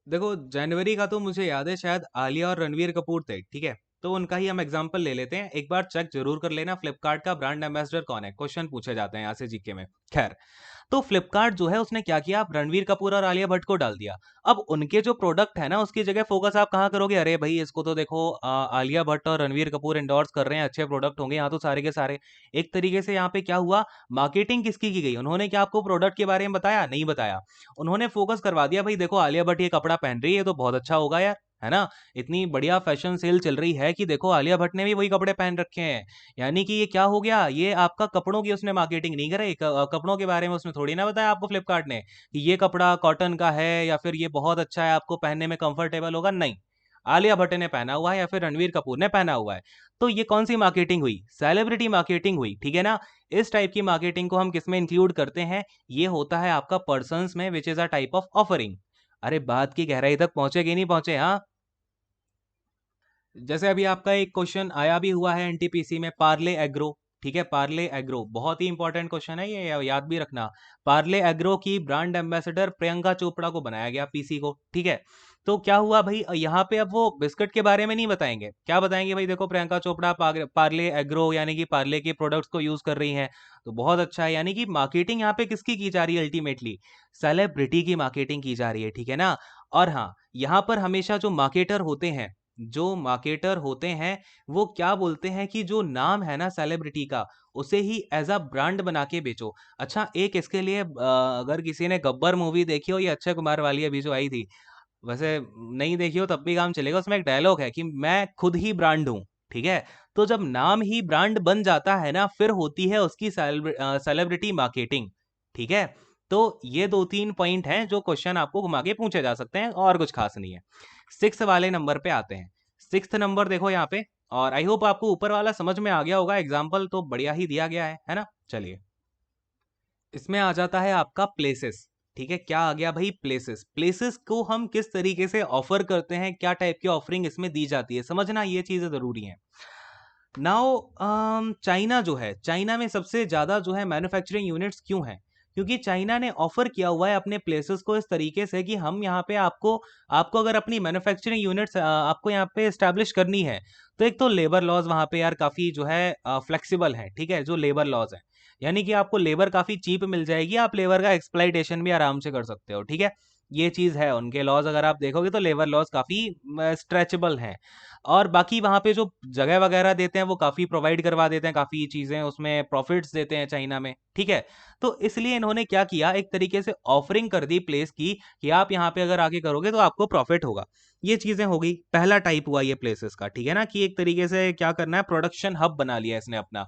देखो, जनवरी का तो मुझे याद है शायद आलिया और रणवीर कपूर थे, ठीक है। तो उनका ही हम एग्जांपल ले लेते हैं, एक बार चेक जरूर कर लेना फ्लिपकार्ट का ब्रांड एम्बेसडर कौन है, क्वेश्चन पूछे जाते हैं यहाँ से जीके में। खैर, तो फ्लिपकार्ट जो है उसने क्या किया, आप रणवीर कपूर और आलिया भट्ट को डाल दिया। अब उनके जो प्रोडक्ट है ना उसकी जगह फोकस आप कहाँ करोगे, अरे भाई इसको तो देखो आलिया भट्ट और रणवीर कपूर एंडोर्स कर रहे हैं, अच्छे प्रोडक्ट होंगे यहाँ तो सारे के सारे। एक तरीके से यहाँ पे क्या हुआ, मार्केटिंग किसकी की गई, उन्होंने क्या आपको प्रोडक्ट के बारे में बताया, नहीं बताया। उन्होंने फोकस करवा दिया, भाई देखो आलिया भट्ट ये कपड़ा पहन रही है तो बहुत अच्छा होगा यार, है ना। इतनी बढ़िया फैशन सेल चल रही है कि देखो आलिया भट्ट ने भी वही कपड़े पहन रखे हैं। यानी कि ये क्या हो गया, ये आपका कपड़ों की उसने मार्केटिंग नहीं करे, कपड़ों के बारे में उसने थोड़ी ना बताया आपको फ्लिपकार्ट ने कि ये कपड़ा कॉटन का है या फिर ये बहुत अच्छा है, आपको पहनने में कंफर्टेबल होगा, नहीं। आलिया भट्ट ने पहना हुआ है या फिर रणवीर कपूर ने पहना हुआ है। तो ये कौन सी मार्केटिंग हुई, सेलिब्रिटी मार्केटिंग हुई, ठीक है ना। इस टाइप की मार्केटिंग को हम किस में इंक्लूड करते हैं, ये होता है आपका पर्सन्स में, which is a type of offering. अरे बात की गहराई तक पहुंचे कि नहीं पहुंचे, हाँ। जैसे अभी आपका एक क्वेश्चन आया भी हुआ है एनटीपीसी में, पार्ले एग्रो, ठीक है, पार्ले एग्रो बहुत ही इंपॉर्टेंट क्वेश्चन है ये, याद भी रखना। पार्ले एग्रो की ब्रांड एम्बेसडर प्रियंका चोपड़ा को बनाया गया, पीसी को, ठीक है। तो क्या हुआ भाई, यहाँ पे अब वो बिस्किट के बारे में नहीं बताएंगे, क्या बताएंगे भाई, देखो प्रियंका चोपड़ा पार्ले एग्रो यानी कि पार्ले के प्रोडक्ट्स को यूज कर रही हैं, तो बहुत अच्छा है। यानी कि मार्केटिंग यहाँ पे किसकी की जा रही है, अल्टीमेटली सेलिब्रिटी की मार्केटिंग की जा रही है, ठीक है ना। और हाँ, यहाँ पर हमेशा जो मार्केटर होते हैं, जो मार्केटर होते हैं, वो क्या बोलते हैं कि जो नाम है ना सेलिब्रिटी का, उसे ही एज अ ब्रांड बना के बेचो। अच्छा, एक इसके लिए अगर किसी ने गब्बर मूवी देखी हो, ये अक्षय कुमार वाली अभी जो आई थी, वैसे नहीं देखी हो तब भी काम चलेगा, उसमें एक डायलॉग है कि मैं खुद ही ब्रांड हूँ, ठीक है। तो जब नाम ही ब्रांड बन जाता है ना, फिर होती है उसकी सेलिब्रिटी मार्केटिंग, ठीक है। तो ये दो तीन पॉइंट हैं जो क्वेश्चन आपको घुमा के पूछे जा सकते हैं, और कुछ खास नहीं है। सिक्स वाले नंबर पे आते हैं। सिक्स नंबर देखो यहाँ पे, और आई होप आपको ऊपर वाला समझ में आ गया होगा, एग्जाम्पल तो बढ़िया ही दिया गया है ना। चलिए, इसमें आ जाता है आपका प्लेसेस, ठीक है। क्या आ गया भाई, प्लेसेस। प्लेसेस को हम किस तरीके से ऑफर करते हैं, क्या टाइप की ऑफरिंग इसमें दी जाती है, समझना ये चीजें जरूरी हैं। नाउ चाइना जो है, चाइना में सबसे ज्यादा जो है मैन्युफैक्चरिंग यूनिट्स क्यों है, क्योंकि चाइना ने ऑफर किया हुआ है अपने प्लेसेस को इस तरीके से कि हम यहाँ पे आपको आपको अगर अपनी मैन्युफैक्चरिंग यूनिट्स आपको यहाँ पे एस्टैब्लिश करनी है, तो एक तो लेबर लॉज वहाँ पे यार काफी जो है फ्लेक्सिबल है, ठीक है, जो लेबर लॉज है, यानी कि आपको लेबर काफी चीप मिल जाएगी, आप लेबर का एक्सप्लाइटेशन भी आराम से कर सकते हो, ठीक है। ये चीज है उनके लॉज, अगर आप देखोगे तो लेबर लॉज काफी स्ट्रेचेबल हैं। और बाकी वहाँ पे जो जगह वगैरह देते हैं वो काफ़ी प्रोवाइड करवा देते हैं, काफ़ी चीज़ें उसमें प्रॉफिट्स देते हैं चाइना में, ठीक है। तो इसलिए इन्होंने क्या किया, एक तरीके से ऑफरिंग कर दी प्लेस की कि आप यहाँ पे अगर आगे करोगे तो आपको प्रॉफिट होगा। ये चीज़ें हो गई, पहला टाइप हुआ ये प्लेसेस का, ठीक है ना, कि एक तरीके से क्या करना है, प्रोडक्शन हब बना लिया इसने अपना।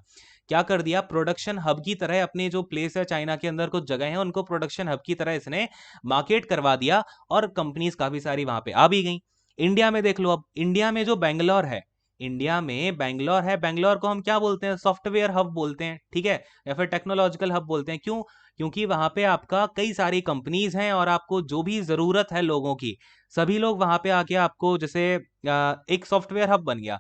क्या कर दिया, प्रोडक्शन हब की तरह अपने जो प्लेस है चाइना के अंदर कुछ जगह है उनको प्रोडक्शन हब की तरह इसने मार्केट करवा दिया, और कंपनीज काफ़ी सारी वहाँ पे आ भी गई। इंडिया में देख लो, अब इंडिया में जो बैंगलोर है, इंडिया में बैंगलोर है, बैंगलोर को हम क्या बोलते हैं, सॉफ्टवेयर हब बोलते हैं, ठीक है, या फिर टेक्नोलॉजिकल हब बोलते हैं। क्यों, क्योंकि वहां पे आपका कई सारी कंपनीज हैं और आपको जो भी जरूरत है लोगों की, सभी लोग वहां पे आके आपको जैसे एक सॉफ्टवेयर हब बन गया,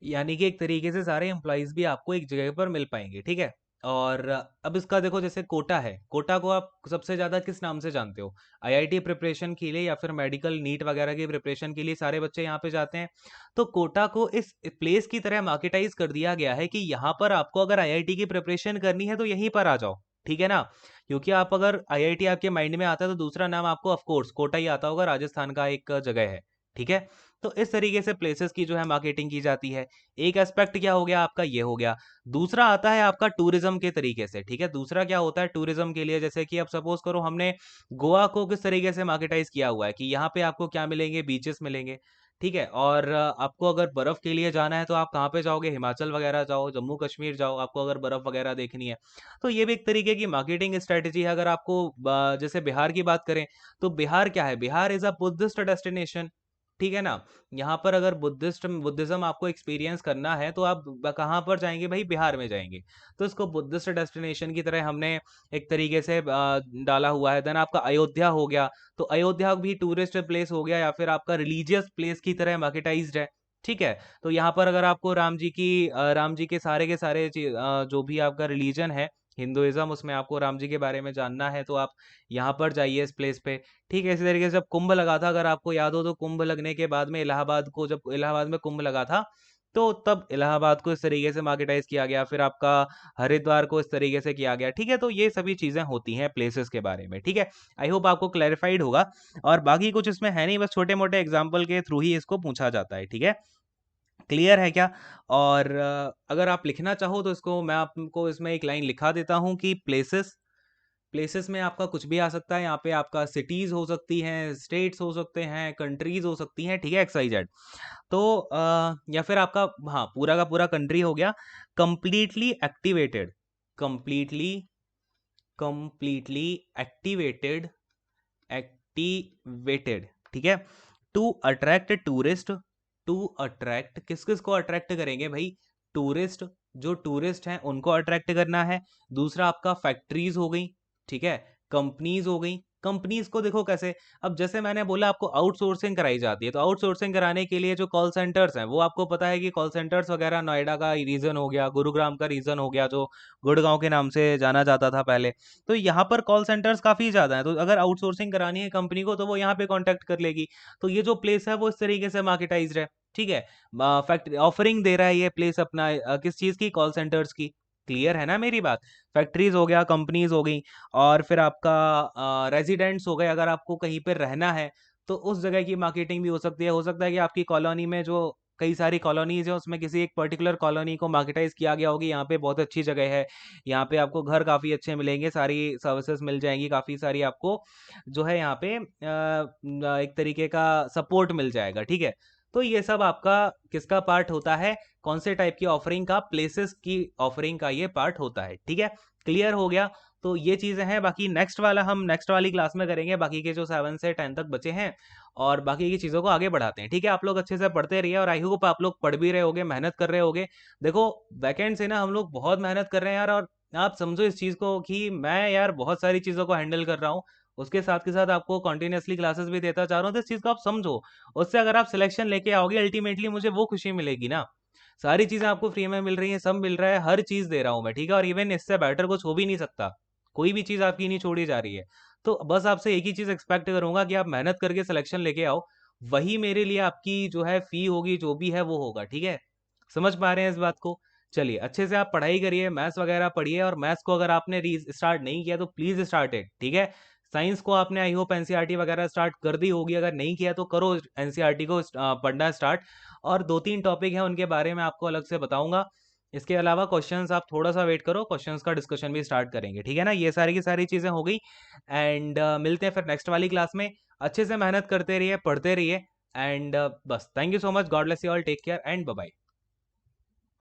यानी कि एक तरीके से सारे एम्प्लॉयज भी आपको एक जगह पर मिल पाएंगे, ठीक है। और अब इसका देखो, जैसे कोटा है, कोटा को आप सबसे ज्यादा किस नाम से जानते हो, आईआईटी प्रिपरेशन के लिए या फिर मेडिकल नीट वगैरह की प्रिपरेशन के लिए सारे बच्चे यहाँ पे जाते हैं। तो कोटा को इस प्लेस की तरह मार्केटाइज कर दिया गया है कि यहाँ पर आपको अगर आईआईटी की प्रिपरेशन करनी है तो यहीं पर आ जाओ, ठीक है ना। क्योंकि आप अगर आईआईटी आपके माइंड में आता है तो दूसरा नाम आपको ऑफकोर्स कोटा ही आता होगा, राजस्थान का एक जगह है, ठीक है। तो इस तरीके से प्लेसेस की जो है मार्केटिंग की जाती है। एक एस्पेक्ट क्या हो गया आपका, ये हो गया। दूसरा आता है आपका टूरिज्म के तरीके से, ठीक है। दूसरा क्या होता है टूरिज्म के लिए, जैसे कि अब सपोज करो हमने गोवा को किस तरीके से मार्केटाइज किया हुआ है कि यहाँ पे आपको क्या मिलेंगे, बीचेस मिलेंगे, ठीक है। और आपको अगर बर्फ के लिए जाना है तो आप कहाँ पे जाओगे, हिमाचल वगैरह जाओ, जम्मू कश्मीर जाओ, आपको अगर बर्फ वगैरह देखनी है। तो ये भी एक तरीके की मार्केटिंग स्ट्रेटेजी है। अगर आपको जैसे बिहार की बात करें, तो बिहार क्या है, Bihar is a Buddhist destination, ठीक है ना। यहाँ पर अगर बुद्धिज्म आपको एक्सपीरियंस करना है तो आप कहाँ पर जाएंगे भाई, बिहार में जाएंगे। तो इसको बुद्धिस्ट डेस्टिनेशन की तरह हमने एक तरीके से डाला हुआ है। देन आपका अयोध्या हो गया, तो अयोध्या भी टूरिस्ट प्लेस हो गया या फिर आपका रिलीजियस प्लेस की तरह मार्केटाइज्ड है, ठीक है। तो यहाँ पर अगर आपको राम जी के सारे जो भी आपका रिलीजन है, हिंदुइज्म, उसमें आपको राम जी के बारे में जानना है तो आप यहाँ पर जाइए इस प्लेस पे, ठीक है। इसी तरीके से जब कुंभ लगा था, अगर आपको याद हो, तो कुंभ लगने के बाद में इलाहाबाद में कुंभ लगा था, तो तब इलाहाबाद को इस तरीके से मार्केटाइज किया गया, फिर आपका हरिद्वार को इस तरीके से किया गया, ठीक है। तो ये सभी चीज़ें होती हैं प्लेसेस के बारे में, ठीक है। आई होप आपको क्लैरिफाइड होगा, और बाकी कुछ इसमें है नहीं, बस छोटे-मोटे एग्जाम्पल के थ्रू ही इसको पूछा जाता है, ठीक है। क्लियर है क्या? और अगर आप लिखना चाहो तो इसको मैं आपको इसमें एक लाइन लिखा देता हूँ कि प्लेसेस, प्लेसेस में आपका कुछ भी आ सकता है। यहाँ पे आपका सिटीज़ हो सकती हैं, स्टेट्स हो सकते हैं, कंट्रीज़ हो सकती हैं, ठीक है, एक्स, वाई, जेड। तो या फिर आपका, हाँ, पूरा का पूरा कंट्री हो गया। Completely activated, completely completely activated, activated, ठीक है। To attract tourist, to attract किस किस को अट्रैक्ट करेंगे भाई? टूरिस्ट, जो टूरिस्ट हैं उनको अट्रैक्ट करना है। दूसरा आपका फैक्ट्रीज हो गई, ठीक है, कंपनीज हो गई। कंपनीज को देखो कैसे, अब जैसे मैंने बोला आपको आउटसोर्सिंग कराई जाती है, तो आउटसोर्सिंग कराने के लिए जो कॉल सेंटर्स हैं, वो आपको पता है कि कॉल सेंटर्स वगैरह नोएडा का रीजन हो गया, गुरुग्राम का रीजन हो गया, जो गुड़गांव के नाम से जाना जाता था पहले। तो यहाँ पर कॉल सेंटर्स काफ़ी ज़्यादा हैं, तो अगर आउटसोर्सिंग करानी है कंपनी को तो वो यहाँ पे कॉन्टैक्ट कर लेगी। तो ये जो प्लेस है वो इस तरीके से मार्केटाइज्ड है, ठीक है। फैक्ट्री ऑफरिंग दे रहा है ये प्लेस अपना, किस चीज़ की? कॉल सेंटर्स की। क्लियर है ना मेरी बात? फैक्ट्रीज हो गया, कंपनीज हो गई, और फिर आपका रेजिडेंट्स हो गए। अगर आपको कहीं पर रहना है तो उस जगह की मार्केटिंग भी हो सकती है। हो सकता है कि आपकी कॉलोनी में जो कई सारी कॉलोनीज है, उसमें किसी एक पर्टिकुलर कॉलोनी को मार्केटाइज किया गया होगी, यहाँ पे बहुत अच्छी जगह है, यहाँ पे आपको घर काफ़ी अच्छे मिलेंगे, सारी सर्विसेज मिल जाएंगी, काफ़ी सारी आपको जो है यहाँ पे एक तरीके का सपोर्ट मिल जाएगा, ठीक है। तो ये सब आपका किसका पार्ट होता है? कौन से टाइप की ऑफरिंग का? प्लेसेस की ऑफरिंग का ये पार्ट होता है, ठीक है। क्लियर हो गया? तो ये चीज़ें हैं। बाकी नेक्स्ट वाला हम नेक्स्ट वाली क्लास में करेंगे, बाकी के जो 7 से 10 तक बचे हैं, और बाकी की चीज़ों को आगे बढ़ाते हैं, ठीक है। आप लोग अच्छे से पढ़ते रहिए, और आई होप आप लोग पढ़ भी रहे होगे, मेहनत कर रहे होगे। देखो, बैकेंड से ना हम लोग बहुत मेहनत कर रहे हैं यार, और आप समझो इस चीज़ को कि मैं यार बहुत सारी चीज़ों को हैंडल कर रहा हूँ, उसके साथ के साथ आपको कंटिन्यूअसली क्लासेस भी देता जा रहा हूँ, तो इस चीज़ को आप समझो। उससे अगर आप सिलेक्शन लेके आओगे, अल्टीमेटली मुझे वो खुशी मिलेगी ना। सारी चीज़ें आपको फ्री में मिल रही हैं, सब मिल रहा है, हर चीज़ दे रहा हूँ मैं, ठीक है। और इवन इससे बेटर कुछ हो भी नहीं सकता, कोई भी चीज़ आपकी नहीं छोड़ी जा रही है। तो बस आपसे एक ही चीज़ एक्सपेक्ट करूँगा कि आप मेहनत करके सिलेक्शन लेके आओ, वही मेरे लिए आपकी जो है फ़ी होगी, जो भी है वो होगा, ठीक है। समझ पा रहे हैं इस बात को? चलिए, अच्छे से आप पढ़ाई करिए, मैथ्स वगैरह पढ़िए, और मैथ्स को अगर आपने री स्टार्ट नहीं किया तो प्लीज़ स्टार्ट इट, ठीक है। साइंस को आपने आई होप एनसीईआरटी वगैरह स्टार्ट कर दी होगी, अगर नहीं किया तो करो एनसीईआरटी को पढ़ना स्टार्ट। और 2-3 टॉपिक हैं, उनके बारे में आपको अलग से बताऊँगा। इसके अलावा क्वेश्चंस आप थोड़ा-सा वेट करो, क्वेश्चंस का डिस्कशन भी स्टार्ट करेंगे, ठीक है ना? ये सारी की सारी चीज़ें हो गई, एंड मिलते हैं फिर नेक्स्ट वाली क्लास में। अच्छे से मेहनत करते रहिए, पढ़ते रहिए, एंड बस thank you so much, God bless you all, take care and bye bye.